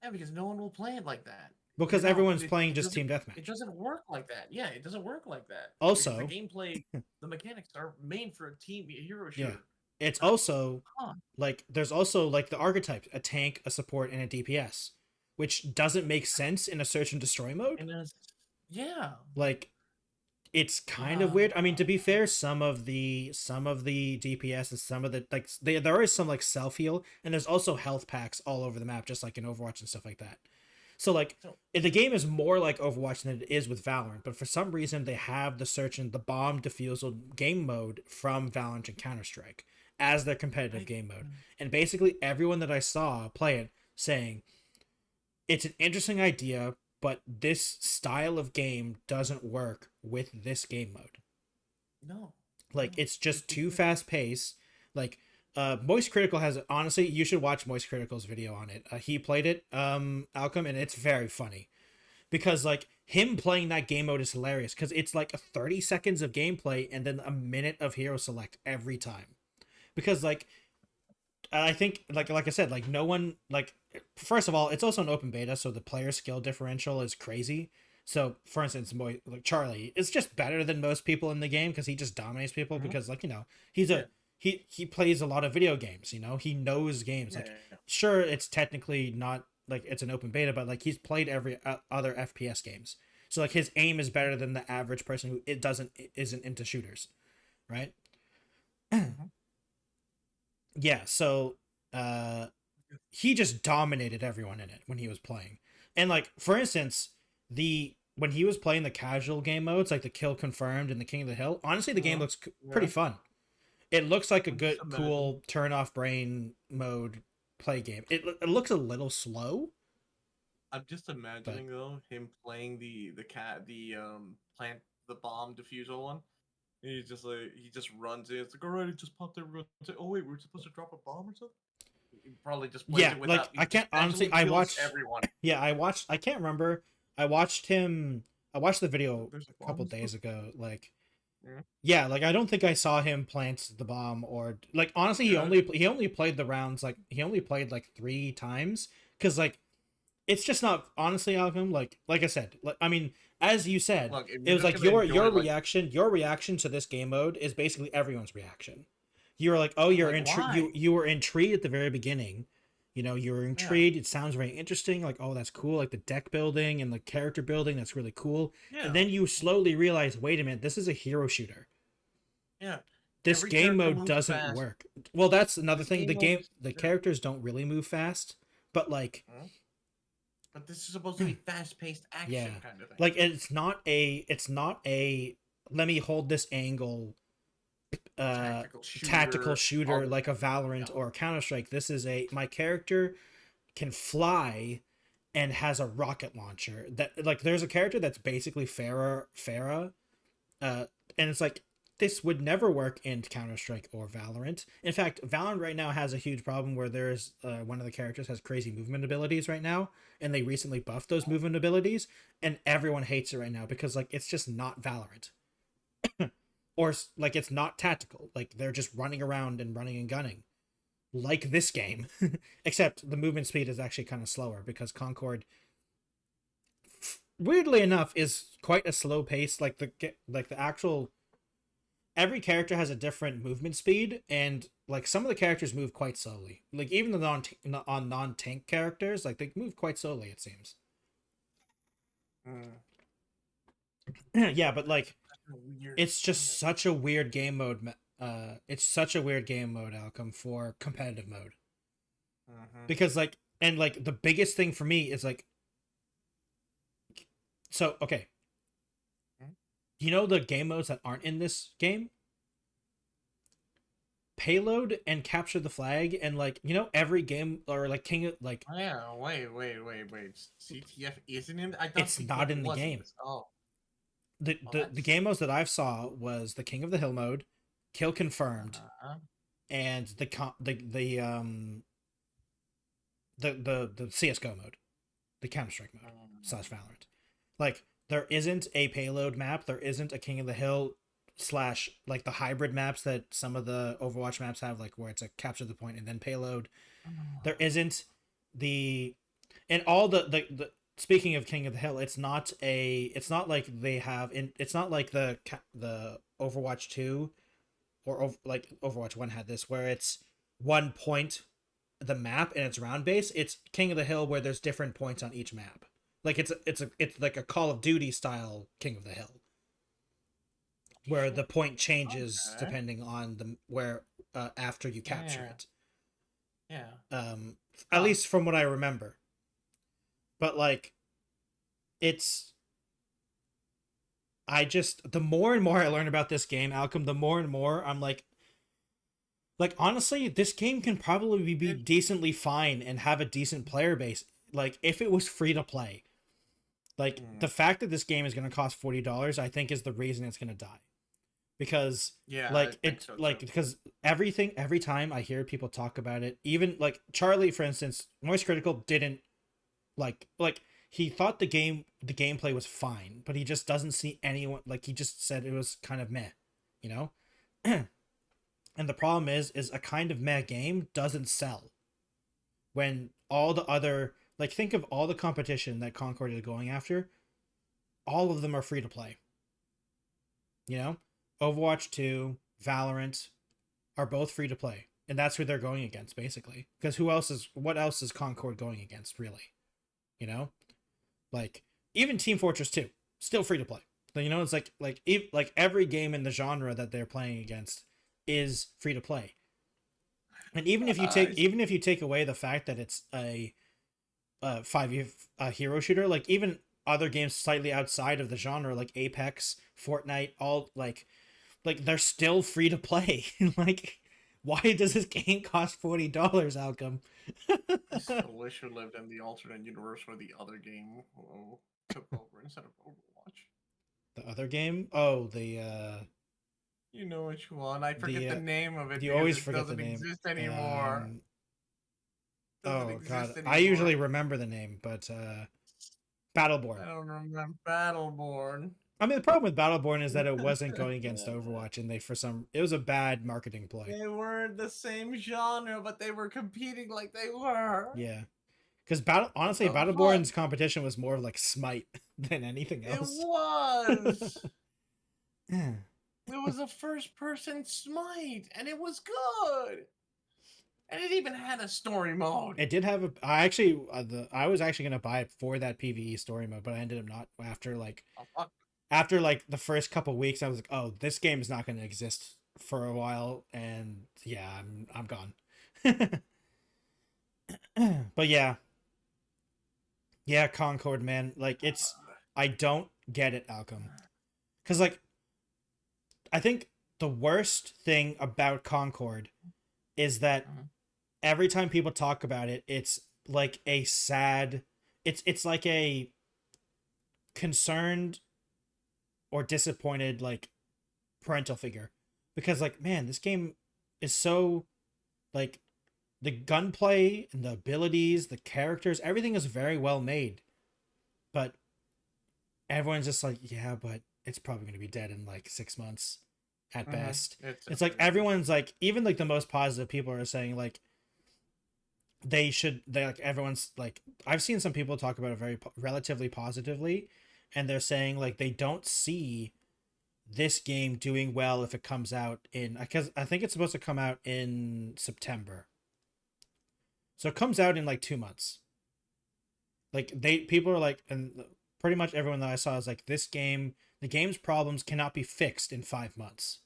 Yeah, because no one will play it like that. Because everyone's playing just team deathmatch. It doesn't work like that. Yeah, it doesn't work like that. Also, the gameplay, the mechanics are made for a team hero shooter. Yeah. It's also like there's also like the archetypes: a tank, a support, and a DPS, which doesn't make sense in a search and destroy mode. Yeah. Like it's kind of weird. I mean, to be fair, some of the DPS and some of the like there is some like self heal, and there's also health packs all over the map, just like in Overwatch and stuff like that. So like the game is more like Overwatch than it is with Valorant, but for some reason they have the search and the bomb defusal game mode from Valorant and Counter-Strike as their competitive game mode. And basically everyone that I saw play it saying it's an interesting idea, but this style of game doesn't work with this game mode. No. Like it's just too fast paced. Like Moist Critical has, honestly, you should watch Moist Critical's video on it. He played it, Alchem, and it's very funny. Because, like, him playing that game mode is hilarious. Because it's, like, 30 seconds of gameplay and then a minute of hero select every time. Because, like, I think, like I said, like, no one, like, first of all, it's also an open beta, so the player skill differential is crazy. So, for instance, like Charlie is just better than most people in the game because he just dominates people because, like, you know, he's a... He plays a lot of video games, you know, he knows games. Like, sure, it's technically not like it's an open beta, but like he's played every other FPS games. So like his aim is better than the average person who isn't into shooters, right? Yeah, so he just dominated everyone in it when he was playing. And like, for instance, when he was playing the casual game modes, like the Kill Confirmed and the King of the Hill, honestly, the game looks pretty fun. It looks like a good, cool turn off brain mode play game. It looks a little slow, I'm just imagining though him playing the plant the bomb diffuser one. And he's just like he just runs in. It's like, all right, it just popped everyone. Oh wait, we're supposed to drop a bomb or something. He probably just plays it without. Like I can't honestly. I watched everyone. Yeah, I watched. I can't remember. I watched him. I watched the video a couple days ago. Like, yeah, like I don't think I saw him plant the bomb or like honestly, he only played the rounds like he only played like 3 times because like it's just not honestly Alchem like I said like I mean as you said Look, it was like your reaction to this game mode is basically everyone's reaction. You were like, oh, you're intrigued. You were intrigued at the very beginning. You know, you were intrigued. Yeah. It sounds very interesting. Like, oh, that's cool. Like the deck building and the character building. That's really cool. Yeah. And then you slowly realize, wait a minute, this is a hero shooter. Yeah. This game mode doesn't work. Well, that's another thing. The characters don't really move fast, but like. But this is supposed to be fast-paced action kind of thing. Like it's not a. Let me hold this angle. Tactical shooter like a Valorant or a Counter-Strike. This is my character can fly and has a rocket launcher. That like there's a character that's basically Farah, and it's like this would never work in Counter-Strike or Valorant. In fact, Valorant right now has a huge problem where there's one of the characters has crazy movement abilities right now, and they recently buffed those movement abilities, and everyone hates it right now because like it's just not Valorant. Or like it's not tactical, like they're just running around and running and gunning like this game. Except the movement speed is actually kind of slower because Concord weirdly enough is quite a slow pace. Like the actual every character has a different movement speed, and like some of the characters move quite slowly. Like even the non-tank characters, like they move quite slowly, it seems. Yeah, but like it's just such a weird game mode. It's such a weird game mode, Alchem, for competitive mode. Because like, and like the biggest thing for me is like, so okay, you know the game modes that aren't in this game? Payload and capture the flag, and like you know every game or like King of like. Oh, yeah, wait. CTF isn't in. It's not in the game. Oh. The game modes that I saw was the King of the Hill mode, Kill Confirmed, and the CS:GO mode, the Counter-Strike mode / Valorant. Like there isn't a payload map, there isn't a King of the Hill / like the hybrid maps that some of the Overwatch maps have, like where it's a capture the point and then payload. There isn't and all the speaking of King of the Hill, it's not like they have it's not like the Overwatch 2 or like Overwatch 1 had this where it's one point the map and it's round base. It's King of the Hill where there's different points on each map. Like it's like a Call of Duty style King of the Hill where the point changes depending on where after you capture it. Yeah. At least from what I remember. But like the more and more I learn about this game, Alchem, the more and more I'm like honestly, this game can probably be decently fine and have a decent player base like if it was free to play. Like the fact that this game is going to cost $40 I think is the reason it's going to die. Because because every time I hear people talk about it, even like Charlie for instance, Noise Critical didn't like he thought the gameplay was fine, but he just doesn't see anyone, like he just said it was kind of meh, you know. And the problem is a kind of meh game doesn't sell when all the other, like think of all the competition that Concord is going after, all of them are free to play, you know. Overwatch 2, Valorant are both free to play, and that's who they're going against basically, because what else is Concord going against really, you know? Like even Team Fortress 2 still free to play, you know. It's like every game in the genre that they're playing against is free to play. And even if you take away the fact that it's a 5e hero shooter, like even other games slightly outside of the genre like Apex, Fortnite, all like they're still free to play. Like Why does this game cost $40, Alchem? I still wish we lived in the alternate universe where the other game took over instead of Overwatch. The other game? Oh, you know which one? I forget the name of it. You always forget the name. It doesn't exist anymore. Oh god, I usually remember the name, but Battleborn. I don't remember Battleborn. I mean, the problem with Battleborn is that it wasn't going against Overwatch, and it was a bad marketing ploy. They weren't the same genre, but they were competing like they were. Yeah, because Battleborn's competition was more like Smite than anything else. It was. It was a first-person Smite, and it was good. And it even had a story mode. It did have I was actually gonna buy it for that PvE story mode, but I ended up not after like the first couple weeks. I was like, oh, this game is not gonna exist for a while, and yeah, I'm gone. But yeah, Concord, man, like I don't get it, Alchem, because like I think the worst thing about Concord is that every time people talk about it, it's like a sad, it's like a concerned or disappointed like parental figure, because like, man, this game is so like, the gunplay and the abilities, the characters, everything is very well made, but everyone's just like, yeah, but it's probably going to be dead in like 6 months at best. It's like everyone's like, even like the most positive people are saying like everyone's like, I've seen some people talk about it very relatively positively, and they're saying like they don't see this game doing well if it comes out because I think it's supposed to come out in September. So it comes out in like 2 months. Like people are like, and pretty much everyone that I saw is like, the game's problems cannot be fixed in 5 months.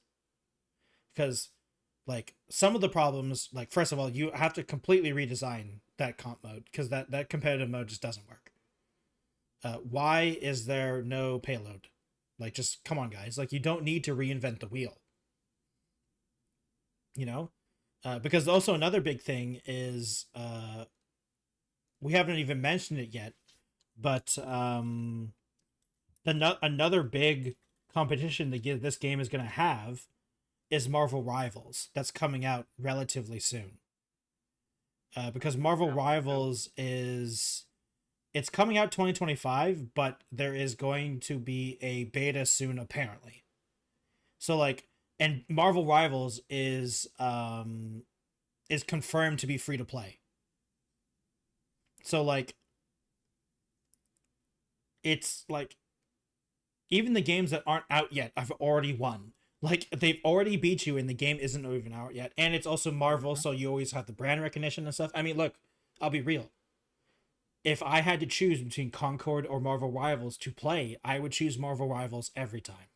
Because like some of the problems, like first of all, you have to completely redesign that comp mode, because that competitive mode just doesn't work. Why is there no payload? Like, just come on, guys. Like, you don't need to reinvent the wheel. You know? Because also another big thing is, we haven't even mentioned it yet, but another big competition that this game is going to have is Marvel Rivals. That's coming out relatively soon. Because Marvel Rivals it's coming out 2025, but there is going to be a beta soon, apparently. So like, and Marvel Rivals is confirmed to be free to play. So like, it's like, even the games that aren't out yet have already won. Like, they've already beat you and the game isn't even out yet. And it's also Marvel, so you always have the brand recognition and stuff. I mean, look, I'll be real. If I had to choose between Concord or Marvel Rivals to play, I would choose Marvel Rivals every time.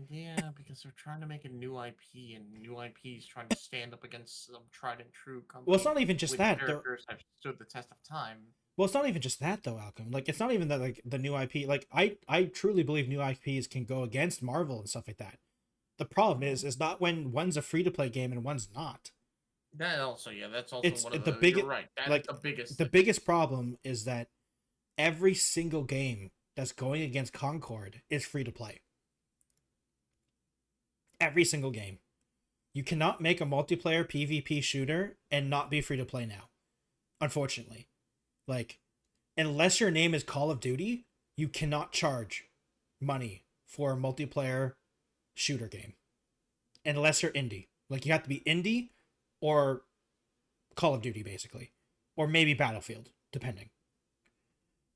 Yeah, because they're trying to make a new IP, and new IPs trying to stand up against some tried and true company. Well, it's not even just that. Characters have stood the test of time. Well, it's not even just that, though, Alchem. Like, it's not even that, like, the new IP... Like, I truly believe new IPs can go against Marvel and stuff like that. The problem is not when one's a free-to-play game and one's not. That also, yeah, that's also one of the biggest. You're right. That is the biggest. The biggest problem is that every single game that's going against Concord is free to play. Every single game. You cannot make a multiplayer PvP shooter and not be free to play now. Unfortunately. Like, unless your name is Call of Duty, you cannot charge money for a multiplayer shooter game. Unless you're indie. Like, you have to be indie or Call of Duty, basically. Or maybe Battlefield, depending.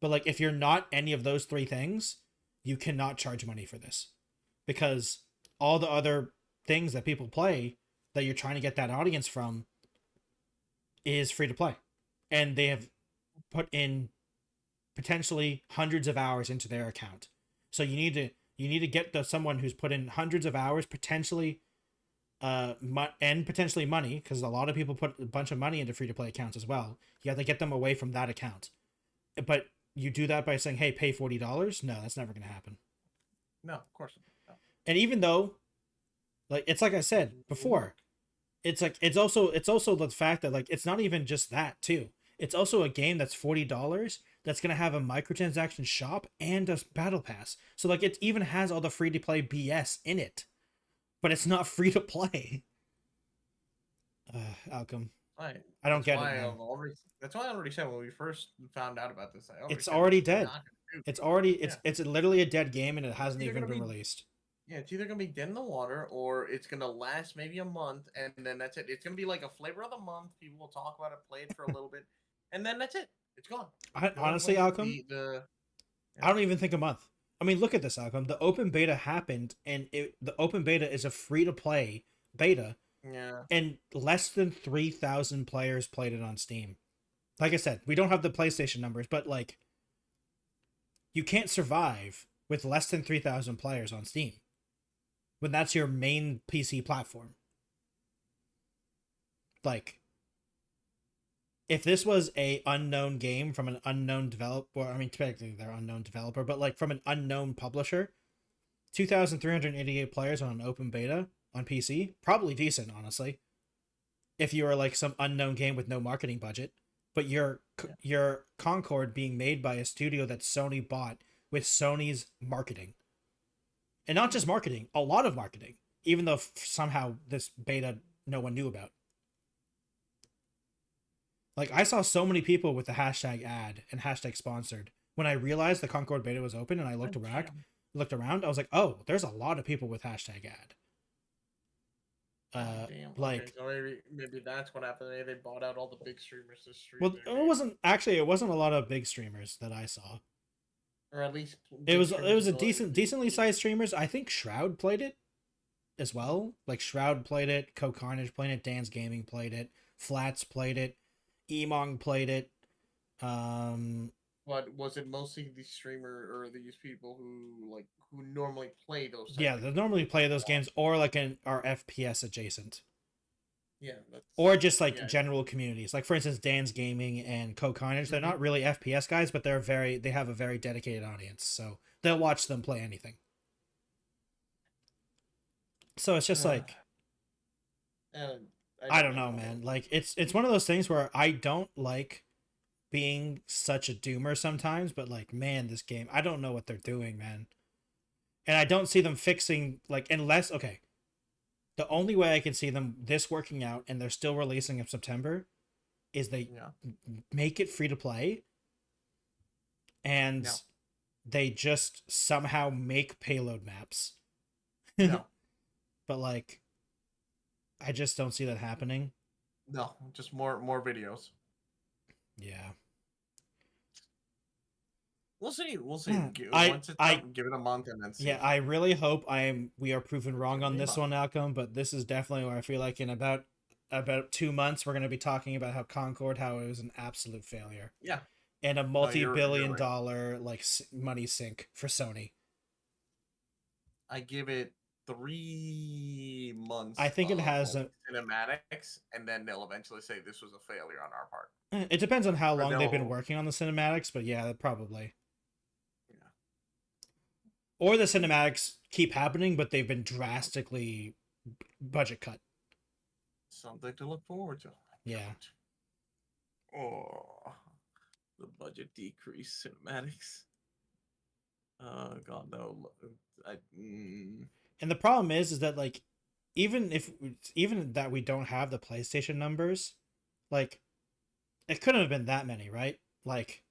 But, like, if you're not any of those three things, you cannot charge money for this. Because all the other things that people play that you're trying to get that audience from is free to play. And they have put in potentially hundreds of hours into their account. So you need to get someone who's put in hundreds of hours, potentially and potentially money, because a lot of people put a bunch of money into free-to-play accounts as well. You have to get them away from that account. But you do that by saying, hey, pay $40? No, that's never going to happen. No, of course not. No. And even though, like, it's like I said before, it's like it's also the fact that like it's not even just that too. It's also a game that's $40 that's gonna have a microtransaction shop and a battle pass. So like it even has all the free to play BS in it, but it's not free to play. Alchem. Right. I don't get it. That's why I already said when we first found out about this. It's already dead. It's literally a dead game and it hasn't even been released. Yeah, it's either gonna be dead in the water or it's gonna last maybe a month and then that's it. It's gonna be like a flavor of the month. People will talk about it, play it for a little bit, and then that's it. It's gone. Honestly, Alchem, I don't even think a month. I mean, look at this, Alchem. The open beta happened, and the open beta is a free-to-play beta. Yeah. And less than 3,000 players played it on Steam. Like I said, we don't have the PlayStation numbers, but like, you can't survive with less than 3,000 players on Steam when that's your main PC platform. Like, if this was a unknown game from an unknown developer, I mean, technically they're unknown developer, but like from an unknown publisher, 2,388 players on an open beta on PC, probably decent, honestly. If you are like some unknown game with no marketing budget, but your Concord being made by a studio that Sony bought with Sony's marketing, and not just marketing, a lot of marketing, even though somehow this beta no one knew about. Like, I saw so many people with the hashtag ad and hashtag sponsored when I realized the Concord beta was open, and I looked around, I was like, oh, there's a lot of people with hashtag ad. Okay, so maybe that's what happened. They bought out all the big streamers to stream. Well, it wasn't a lot of big streamers that I saw. Or at least it was a decently sized streamers. I think Shroud played it as well. Like Shroud played it, Carnage played it, Dan's Gaming played it, Flats played it, Emong played it. But was it mostly the streamer or these people who normally play those? Yeah, they normally play those games, or like are FPS adjacent. Yeah, or just like general communities. Like for instance, Dan's Gaming and Carnage. They're not really FPS guys, but they have a very dedicated audience, so they'll watch them play anything. So it's just like, I don't know, man. Like it's one of those things where I don't like being such a doomer sometimes, but like, man, this game, I don't know what they're doing, man. And I don't see them fixing, like, unless, okay, the only way I can see them this working out and they're still releasing in September is they make it free to play and they just somehow make payload maps. No. But like, I just don't see that happening. No, just more videos. Yeah. We'll see. Give it a month and then see. Yeah, I really hope we are proven wrong on this one, Alchem, but this is definitely where I feel like in about 2 months we're going to be talking about how it was an absolute failure. Yeah. And a multi-billion dollar like money sink for Sony. I give it 3 months. I think it has cinematics, and then they'll eventually say this was a failure on our part. It depends on how long they've been working on the cinematics, but yeah, probably. Yeah. Or the cinematics keep happening, but they've been drastically budget cut. Something to look forward to. Yeah. Oh, the budget decrease cinematics. Oh God, no. And the problem is that like, even that we don't have the PlayStation numbers, like, it couldn't have been that many, right? Like,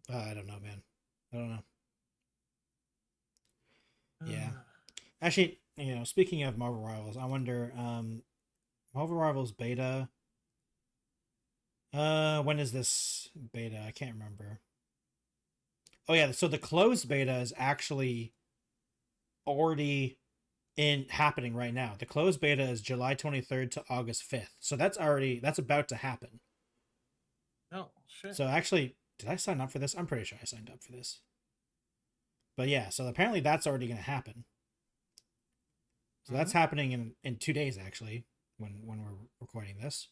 I don't know, man. I don't know. Yeah. Actually, speaking of Marvel Rivals, I wonder, Marvel Rivals beta, when is this beta? I can't remember. Oh yeah, so the closed beta is actually already happening right now. The closed beta is July 23rd to August 5th. So that's about to happen. Oh, shit. So actually, did I sign up for this? I'm pretty sure I signed up for this. But yeah, so apparently that's already going to happen. So that's happening in 2 days, actually, when we're recording this.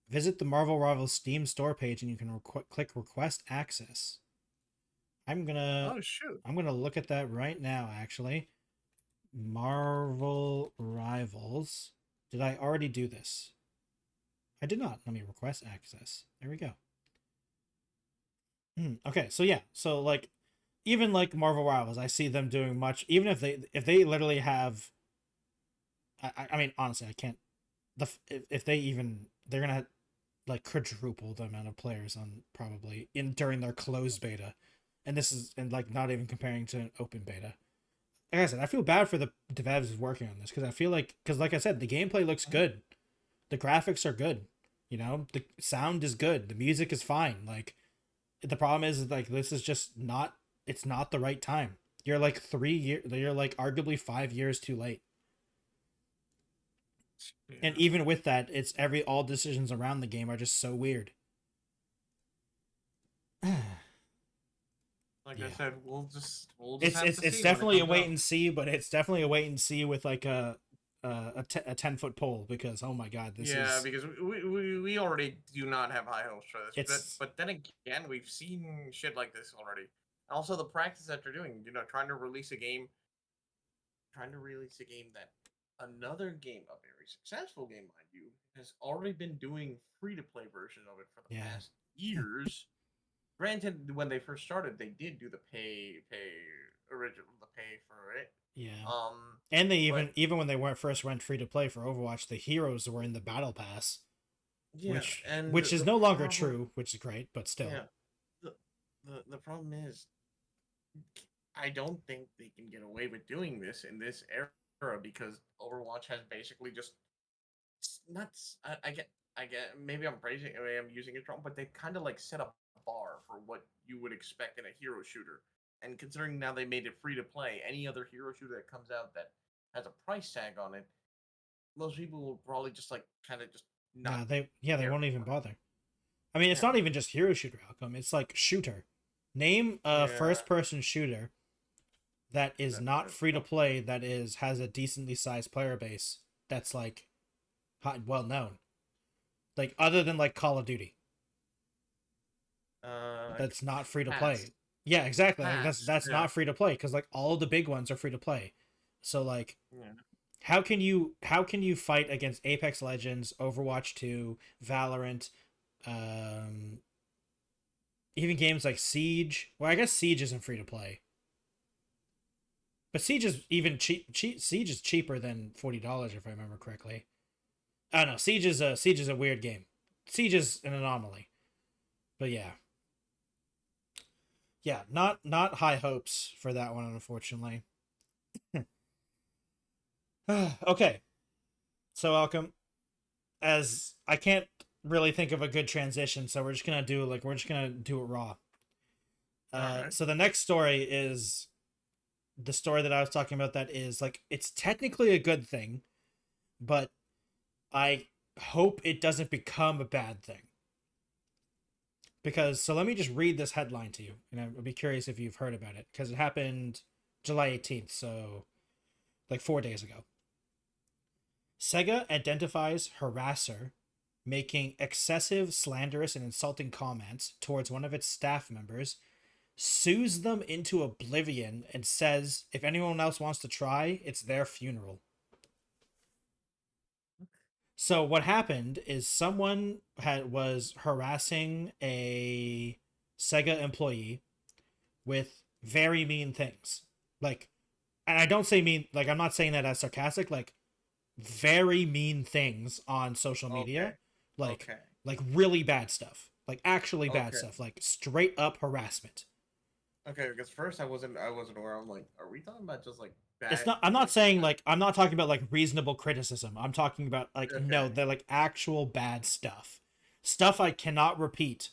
Visit the Marvel Rivals Steam store page and you can click request access. Oh shoot! I'm gonna look at that right now. Actually, Marvel Rivals. Did I already do this? I did not. Let me request access. There we go. Okay, so yeah, so like even like Marvel Rivals, I see them doing much. Even if they literally have, I mean honestly, I can't. If they even they're gonna like quadruple the amount of players on probably in during their closed beta, and this is and like not even comparing to an open beta. Like I said, I feel bad for the devs working on this because I feel like like I said, the gameplay looks good, the graphics are good, you know, the sound is good, the music is fine. Like the problem is like this is just not. It's not the right time. You're like 3 years. You're like arguably 5 years too late. Yeah. And even with that, it's all decisions around the game are just so weird. Like I said, we'll just it's definitely a wait and see, but it's definitely a wait and see with like a 10-foot pole because oh my god, this is because we already do not have high hopes for this. But then again, we've seen shit like this already. Also, the practice that they're doing, you know, trying to release a game that another game, a very successful game, mind you, has already been doing free-to-play version of it for the past years. Granted, when they first started, they did do the pay for it. Yeah. And they even when they first went free-to-play for Overwatch, the heroes were in the battle pass. Yeah, which is no longer true, which is great, but still. Yeah. The problem is, I don't think they can get away with doing this in this era because Overwatch has basically just nuts. I get maybe I'm praising, maybe I'm using it wrong, but they kind of like set a bar for what you would expect in a hero shooter. And considering now they made it free to play, any other hero shooter that comes out that has a price tag on it, most people will probably just like kind of just not. They won't even bother. I mean, it's not even just hero shooter, Alchem. It's like shooter. Name a first-person shooter that is not free to play that has a decently sized player base that's like well known, like other than like Call of Duty. That's not free to play. Yeah, exactly. Like, that's not free to play because like all of the big ones are free to play. So like, how can you fight against Apex Legends, Overwatch 2, Valorant, even games like Siege? Well, I guess Siege isn't free to play, but Siege is even cheap. Siege is cheaper than $40 if I remember correctly. I don't know. Siege is a weird game. Siege is an anomaly, but yeah. Yeah, not high hopes for that one, unfortunately. Okay. So, Alchem, as I can't really think of a good transition, so we're just gonna do it raw. Right. So the next story is the story that I was talking about that is like it's technically a good thing, but I hope it doesn't become a bad thing. Because, so let me just read this headline to you, and I'll be curious if you've heard about it, because it happened July 18th, so like 4 days ago. Sega identifies harasser making excessive, slanderous, and insulting comments towards one of its staff members, sues them into oblivion, and says if anyone else wants to try, it's their funeral. So what happened is someone was harassing a Sega employee with very mean things. Like, and I don't say mean, like, I'm not saying that as sarcastic, like, very mean things on social media. Like really bad stuff. Like, actually bad stuff. Like, straight up harassment. Okay, because first I wasn't aware. I'm like, are we talking about just like bad? It's not. I'm not saying like I'm not talking about like reasonable criticism. I'm talking about like no, they're like actual bad stuff. Stuff I cannot repeat.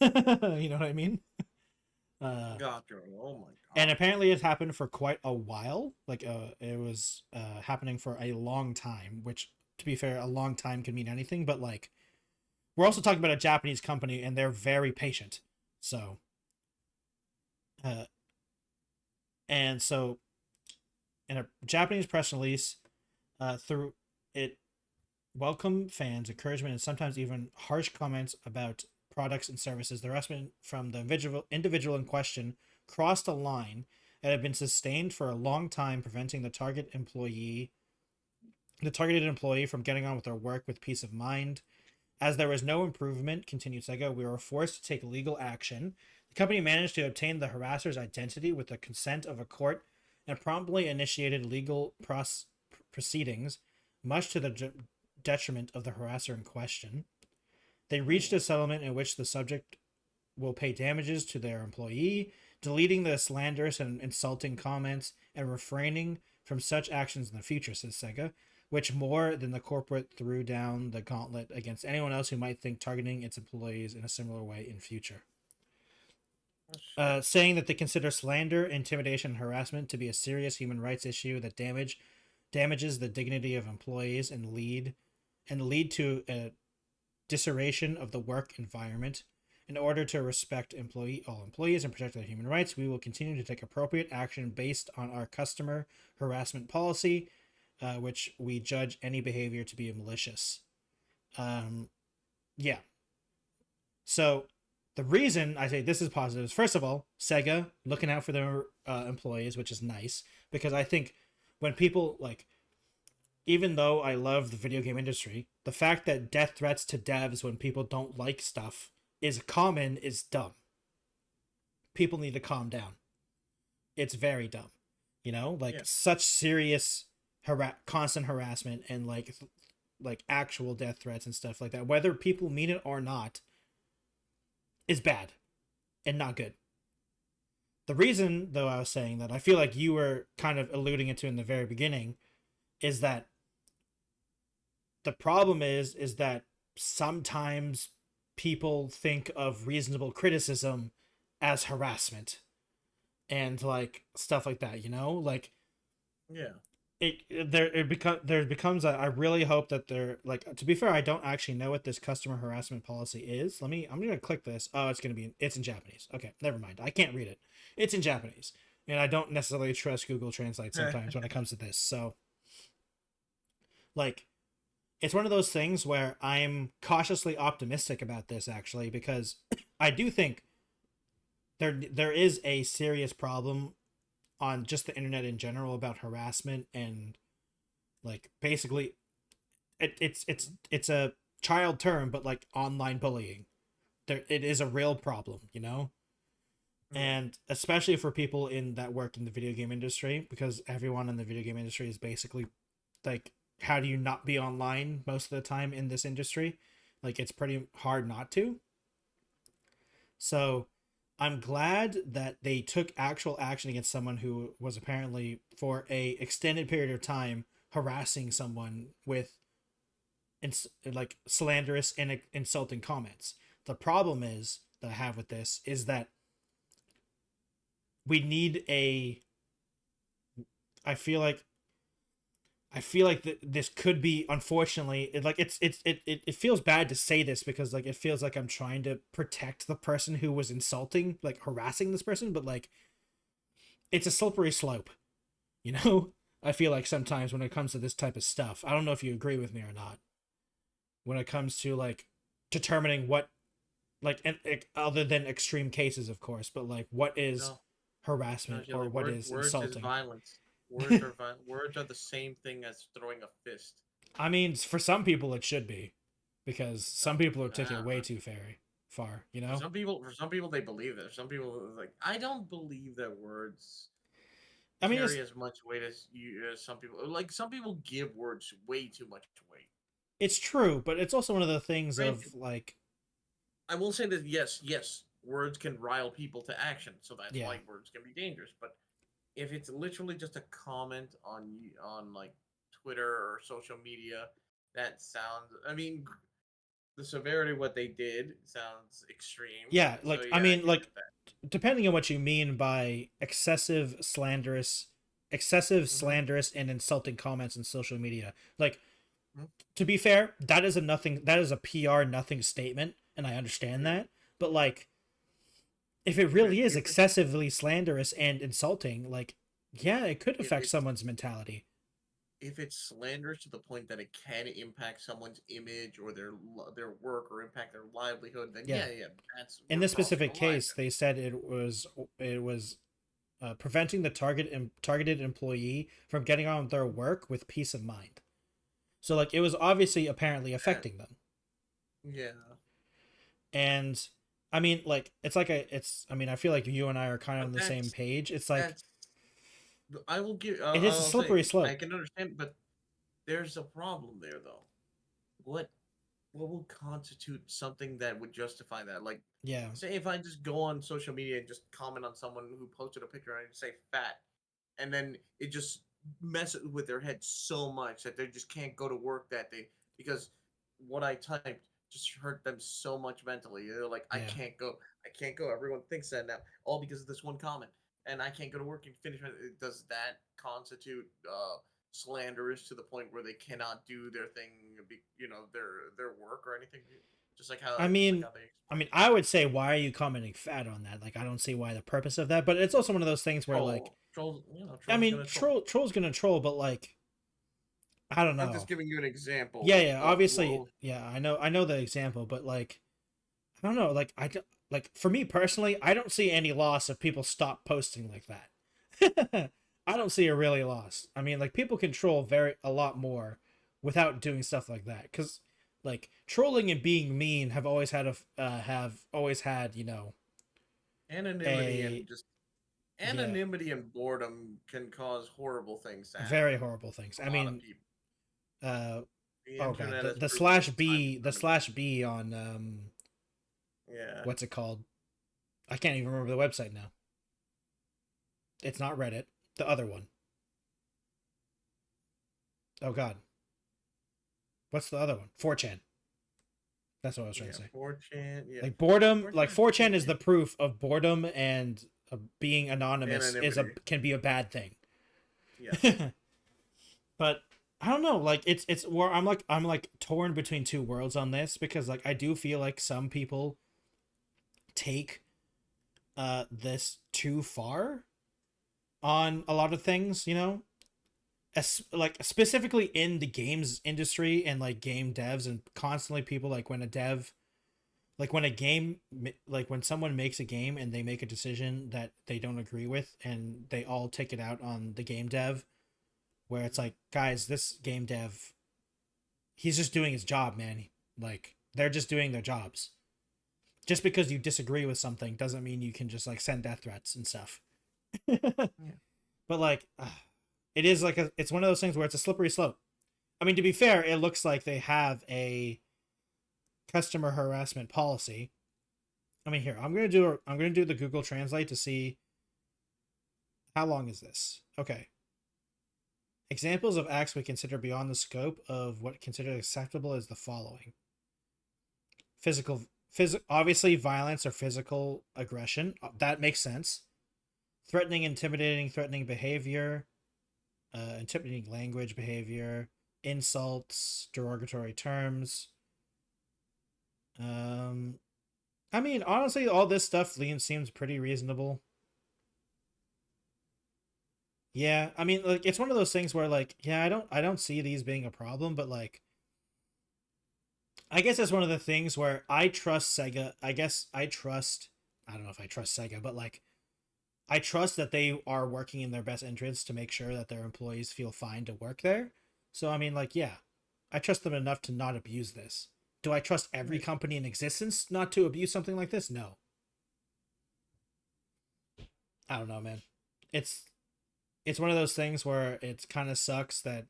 You know what I mean? Gotcha. Oh my god. And apparently it happened for quite a while. Like it was happening for a long time. Which, to be fair, a long time can mean anything. But like, we're also talking about a Japanese company, and they're very patient. So. And so in a Japanese press release, through it welcome fans, encouragement, and sometimes even harsh comments about products and services. The harassment from the individual in question crossed a line that had been sustained for a long time, preventing the targeted employee from getting on with their work with peace of mind. As there was no improvement, continued Sega, we were forced to take legal action. The company managed to obtain the harasser's identity with the consent of a court and promptly initiated legal proceedings, much to the detriment of the harasser in question. They reached a settlement in which the subject will pay damages to their employee, deleting the slanderous and insulting comments and refraining from such actions in the future, says Sega, which more than the corporate threw down the gauntlet against anyone else who might think targeting its employees in a similar way in future. Saying that they consider slander, intimidation, and harassment to be a serious human rights issue that damages the dignity of employees and lead to a disarray of the work environment. In order to respect all employees and protect their human rights, we will continue to take appropriate action based on our customer harassment policy, which we judge any behavior to be malicious. Yeah. So the reason I say this is positive is, first of all, Sega looking out for their employees, which is nice, because I think when people, like, even though I love the video game industry, the fact that death threats to devs when people don't like stuff is common is dumb. People need to calm down. It's very dumb. You know, like, such serious constant harassment and like actual death threats and stuff like that, whether people mean it or not, is bad and not good. The reason, though, I was saying that, I feel like you were kind of alluding it to in the very beginning, is that the problem is that sometimes people think of reasonable criticism as harassment and like stuff like that, you know, like, yeah, there becomes I really hope that they're like, to be fair, I don't actually know what this customer harassment policy is. I'm gonna click this. Oh, it's in Japanese. Okay, never mind, I can't read it. It's in Japanese, and I don't necessarily trust Google Translate sometimes when it comes to this. So like, it's one of those things where I'm cautiously optimistic about this, actually, because I do think there is a serious problem on just the internet in general about harassment, and like, basically it's a child term, but like online bullying. It is a real problem, you know? And especially for people that work in the video game industry, because everyone in the video game industry is basically like, how do you not be online most of the time in this industry? Like, it's pretty hard not to. So I'm glad that they took actual action against someone who was apparently, for a extended period of time, harassing someone with like slanderous and insulting comments. The problem is that I have with this is that we need I feel like this could be, unfortunately, it feels bad to say this, because like, it feels like I'm trying to protect the person who was insulting, like harassing this person, but like, it's a slippery slope, you know? I feel like sometimes when it comes to this type of stuff, I don't know if you agree with me or not, when it comes to like determining what, like, other than extreme cases, of course, but like, what is harassment, or what is insulting? Words is violence. Words are the same thing as throwing a fist. I mean, for some people it should be, because some people are taking it way too far, you know? For some people they believe it. Some people, like, I don't believe that words carry as much weight as some people. Like, some people give words way too much weight. It's true, but it's also one of the things of, like, I will say that yes, words can rile people to action, so that's why words can be dangerous. But if it's literally just a comment on like Twitter or social media, that sounds, I mean, the severity of what they did sounds extreme. Yeah, like, so, I mean, like, depending on what you mean by excessive slanderous and insulting comments in social media, like, to be fair, that is a PR nothing statement, and I understand that, but like, if it really is excessively slanderous and insulting, like, yeah, it could affect someone's mentality. if it's slanderous to the point that it can impact someone's image or their work or impact their livelihood, then Yeah. that's In we're this crossing specific a line. case, they said it was preventing the targeted employee from getting on with their work with peace of mind. So like it was obviously apparently affecting them. Yeah. And I mean, like I mean, I feel like you and I are kind of on the same page. It's like I will give. it is a slippery slope. I can understand, but there's a problem there, though. What will constitute something that would justify that? Like, yeah, say if I just go on social media and just comment on someone who posted a picture and I say fat, and then it just messes with their head so much that they just can't go to work that day because what I typed just hurt them so much mentally. They're like, I can't go. I can't go. Everyone thinks that now, all because of this one comment, and I can't go to work and finish. Does that constitute slanderous to the point where they cannot do their thing, their work or anything? Just like how I mean, I would say, why are you commenting fat on that? Like, I don't see why the purpose of that, but it's also one of those things where trolls, troll's gonna troll, but like, I don't know. I'm just giving you an example. Yeah, obviously, yeah, I know the example, but like, I don't know, like for me personally, I don't see any loss if people stop posting like that. I don't see a really loss. I mean, like people control a lot more without doing stuff like that, because like trolling and being mean have always had anonymity and boredom can cause horrible things. Very horrible things. I mean, oh god, the slash B on what's it called? I can't even remember the website now. It's not Reddit. The other one. Oh god. What's the other one? 4chan. That's what I was trying to say. 4chan, yeah. Like boredom, 4chan is the proof of boredom, and being anonymous can be a bad thing. Yeah. But I don't know, like it's where I'm like torn between two worlds on this, because like I do feel like some people take this too far on a lot of things, like specifically in the games industry and like game devs, and constantly people like when someone makes a game and they make a decision that they don't agree with, and they all take it out on the game dev, where it's like, guys, this game dev, he's just doing his job, man. Like, they're just doing their jobs. Just because you disagree with something doesn't mean you can just like send death threats and stuff. Yeah. But like, it is like it's one of those things where it's a slippery slope. I mean, to be fair, it looks like they have a customer harassment policy. I mean, here, I'm gonna do the Google Translate to see how long is this. Okay. Examples of acts we consider beyond the scope of what considered acceptable is the following: obviously violence or physical aggression. That makes sense. Threatening behavior, intimidating language, behavior, insults, derogatory terms. I mean, honestly, all this stuff seems pretty reasonable. Yeah, I mean, like, it's one of those things where, like, yeah, I don't see these being a problem, but like, I guess it's one of the things where I trust Sega. I don't know if I trust Sega, but like, I trust that they are working in their best interests to make sure that their employees feel fine to work there. So, I mean, like, yeah, I trust them enough to not abuse this. Do I trust every company in existence not to abuse something like this? No. I don't know, man. It's one of those things where it kind of sucks that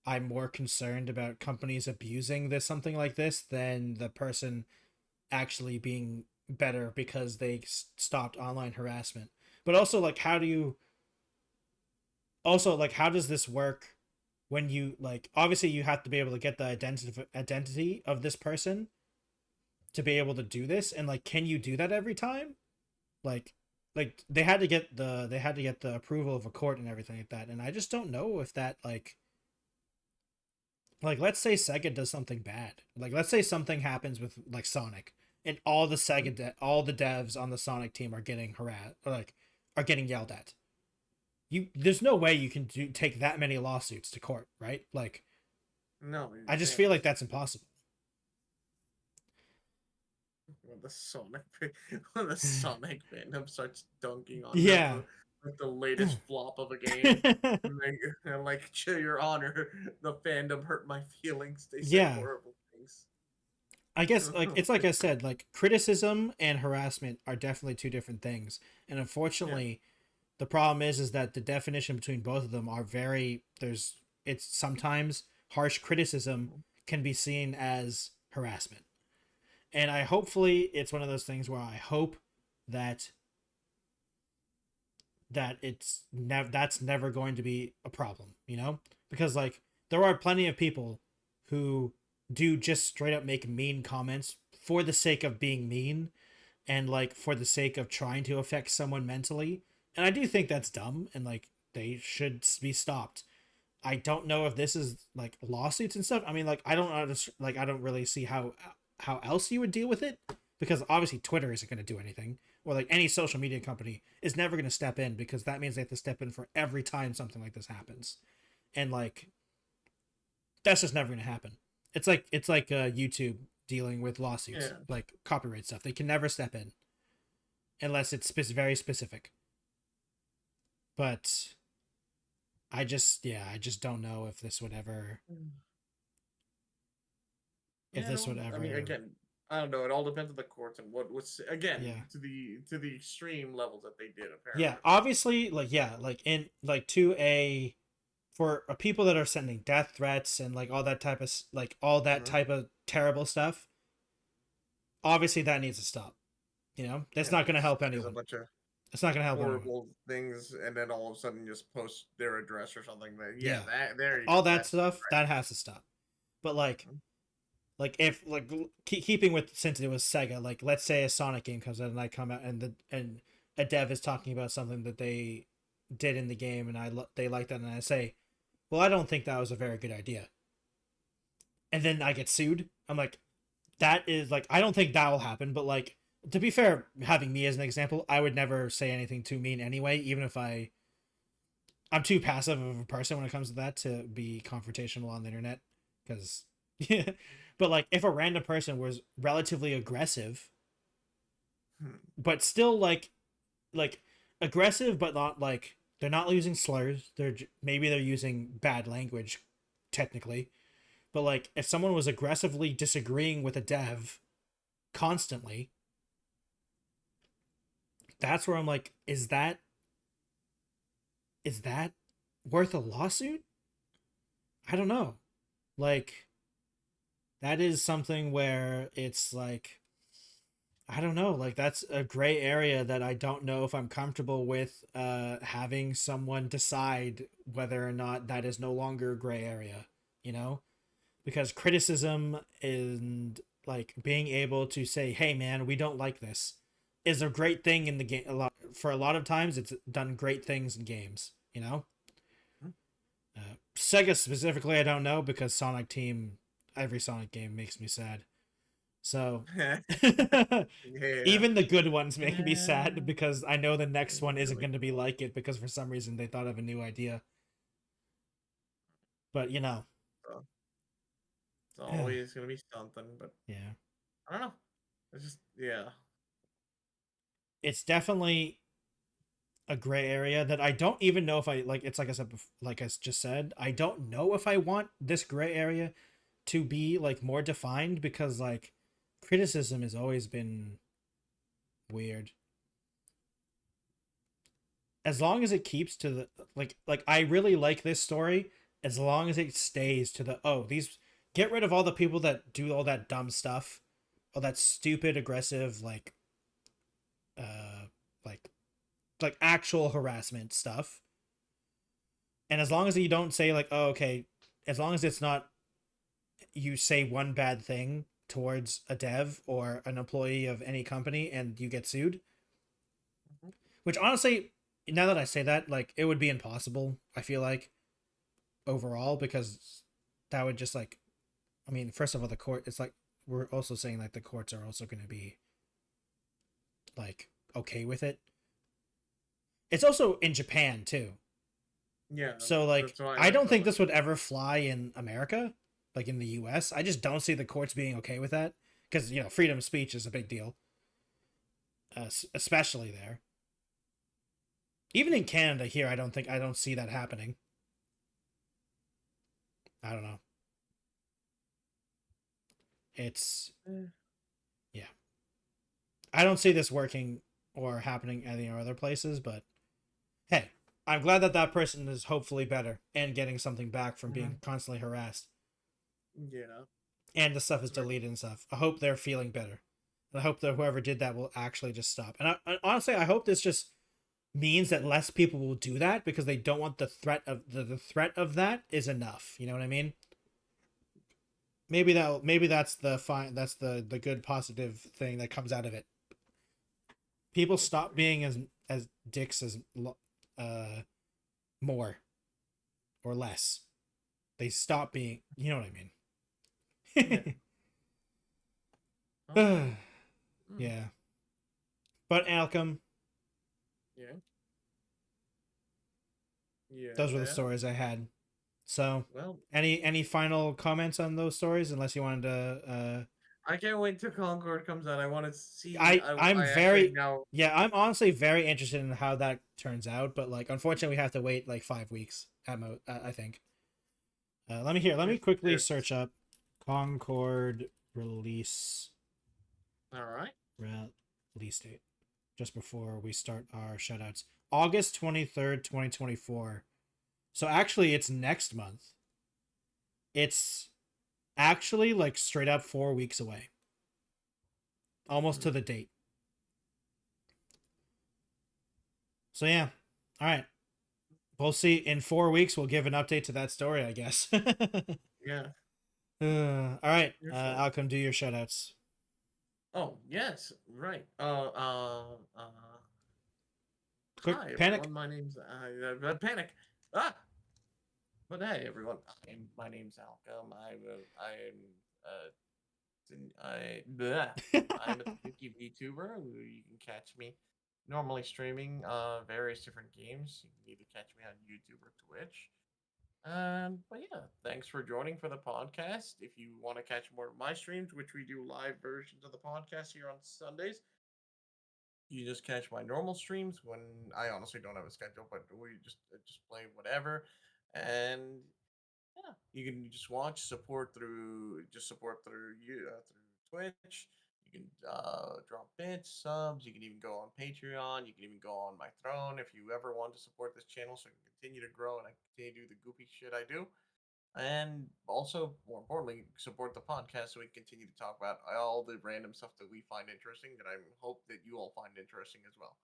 I'm more concerned about companies abusing something like this than the person actually being better because they stopped online harassment. But also, like, how does this work when you, like, obviously you have to be able to get the identity of this person to be able to do this, and like, can you do that every time? Like they had to get the approval of a court and everything like that, and I just don't know if that like let's say Sega does something bad. Like, let's say something happens with like Sonic, and all the all the devs on the Sonic team are getting harassed, or like are getting yelled at. there's no way you can take that many lawsuits to court, right? Like, no, I just feel like that's impossible. When the Sonic fandom starts dunking on them with the latest flop of a game, and like, Your Honor, the fandom hurt my feelings. They say horrible things. I guess like it's like I said, like criticism and harassment are definitely two different things, and unfortunately, the problem is that the definition between both of them are it's sometimes harsh criticism can be seen as harassment. And hopefully it's one of those things where I hope that that's never going to be a problem, you know? Because like there are plenty of people who do just straight up make mean comments for the sake of being mean and like for the sake of trying to affect someone mentally. And I do think that's dumb and like they should be stopped. I don't know if this is like lawsuits and stuff. I mean, like I don't really see how else you would deal with it, because obviously Twitter isn't going to do anything, or like any social media company is never going to step in, because that means they have to step in for every time something like this happens. And like that's just never going to happen. It's like YouTube dealing with lawsuits, like copyright stuff. They can never step in unless it's very specific. But I just don't know if this would ever. I mean, again, I don't know. It all depends on the courts and what was to the extreme levels that they did. Apparently, obviously, for people that are sending death threats and like all that type of type of terrible stuff. Obviously, that needs to stop. You know, that's not going to help anyone. It's not going to help horrible things, and then all of a sudden just post their address or something. That stuff that has to stop. But like if like keeping with, since it was Sega, like let's say a Sonic game comes out and I come out and a dev is talking about something that they did in the game and they like that, and I say, well, I don't think that was a very good idea, and then I get sued. I'm like, that is like, I don't think that will happen, but like, to be fair, having me as an example, I would never say anything too mean anyway, even if I'm too passive of a person when it comes to that to be confrontational on the internet, because but like if a random person was relatively aggressive, but still like aggressive, but not like, they're not using slurs, they're using bad language technically, but like if someone was aggressively disagreeing with a dev constantly, that's where I'm like, is that worth a lawsuit? I don't know. Like, that is something where it's like, I don't know, like that's a gray area that I don't know if I'm comfortable with having someone decide whether or not that is no longer a gray area, you know? Because criticism and like being able to say, hey man, we don't like this, is a great thing in the game. For a lot of times it's done great things in games, you know? Sega specifically, I don't know, because Sonic Team, every Sonic game makes me sad. So even the good ones make me sad, because I know the next one isn't going to be like it, because for some reason they thought of a new idea. But you know, it's always going to be something. But I don't know. It's just it's definitely a gray area that I don't even know if I like. It's like I said, like I just said, I don't know if I want this gray area to be like more defined, because like criticism has always been weird. As long as it keeps to the like I really like this story, as long as it stays to the get rid of all the people that do all that dumb stuff, all that stupid aggressive like actual harassment stuff. And as long as you don't say like, oh, okay, as long as it's not, you say one bad thing towards a dev or an employee of any company and you get sued, which honestly, now that I say that, like, it would be impossible, I feel like, overall, because that would just like, I mean, first of all, the court, it's like, we're also saying like the courts are also going to be like okay with it. It's also in Japan too. Yeah, So like, that's why I don't think like, this would ever fly in America, like in the US. I just don't see the courts being okay with that because, you know, freedom of speech is a big deal, especially there. Even in Canada here, I don't see that happening. I don't know. It's yeah. I don't see this working or happening any other places, but hey, I'm glad that that person is hopefully better and getting something back from being constantly harassed. yeah. And the stuff is deleted and stuff. I hope they're feeling better. And I hope that whoever did that will actually just stop. And honestly, I hope this just means that less people will do that because they don't want the threat of the threat of that is enough. You know what I mean? Maybe that's the fine. That's the good positive thing that comes out of it. People stop being as dicks as more or less. They stop being. You know what I mean? Yeah. Yeah. But Alchem. Yeah. Yeah. Those were the stories I had. So, well, any final comments on those stories? Unless you wanted to. I can't wait till Concord comes out. I want to see. I'm I actually very now. yeah. I'm honestly very interested in how that turns out, but like, unfortunately, we have to wait like 5 weeks at most. I think. Let me quickly search up Concord release. All right. Release date, just before we start our shoutouts. August 23rd, 2024. So actually, it's next month. It's actually like straight up 4 weeks away. Almost to the date. So yeah. All right. We'll see. In 4 weeks, we'll give an update to that story, I guess. Yeah. All right. Alchem, do your shoutouts. Oh, yes. Right. Quick, Hi, Panic. everyone. My name's Panic. Ah! But hey, everyone. My name's Alchem. I'm a spooky VTuber. You can catch me normally streaming various different games. You can either catch me on YouTube or Twitch. But yeah, thanks for joining for the podcast. If you want to catch more of my streams, which we do live versions of the podcast here on Sundays, you just catch my normal streams when I honestly don't have a schedule, but we just play whatever, and yeah, you can just watch, support through you through Twitch. You can drop bits, subs. You can even go on Patreon. You can even go on my throne if you ever want to support this channel, so I can continue to grow and I continue to do the goofy shit I do. And also, more importantly, support the podcast so we can continue to talk about all the random stuff that we find interesting that I hope that you all find interesting as well.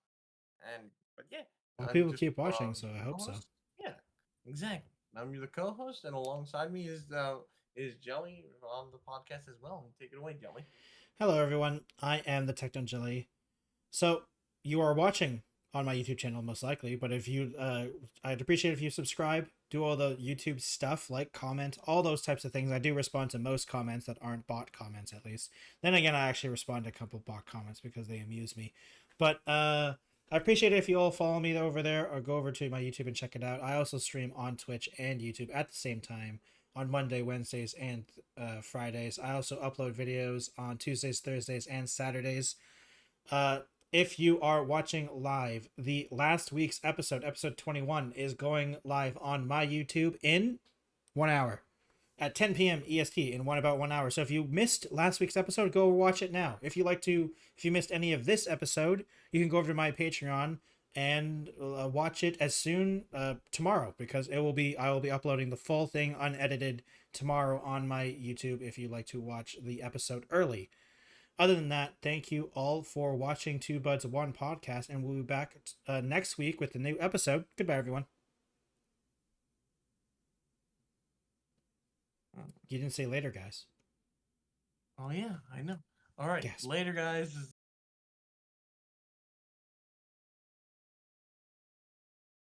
And but yeah, Well, I'm people just keep watching, so I hope so. Yeah, exactly. I'm the co-host, and alongside me is Jelly on the podcast as well. Take it away, Jelly. Hello, everyone. I am the Techno Jelly. So you are watching on my YouTube channel, most likely. But if you, I'd appreciate if you subscribe, do all the YouTube stuff, like, comment, all those types of things. I do respond to most comments that aren't bot comments, at least. Then again, I actually respond to a couple bot comments because they amuse me. But I appreciate it if you all follow me over there or go over to my YouTube and check it out. I also stream on Twitch and YouTube at the same time on Monday, Wednesdays, and Fridays. I also upload videos on Tuesdays, Thursdays, and Saturdays. If you are watching live, the last week's episode 21, is going live on my YouTube in 1 hour at 10 p.m. EST in about 1 hour. So if you missed last week's episode, go watch it now. If you missed any of this episode, you can go over to my Patreon and watch it as soon tomorrow, because I will be uploading the full thing unedited tomorrow on my YouTube if you'd like to watch the episode early. Other than that, thank you all for watching Two Buds One Podcast, and we'll be back next week with a new episode. Goodbye, everyone. You didn't say later, guys. Oh yeah, I know. All right, yes. Later, guys.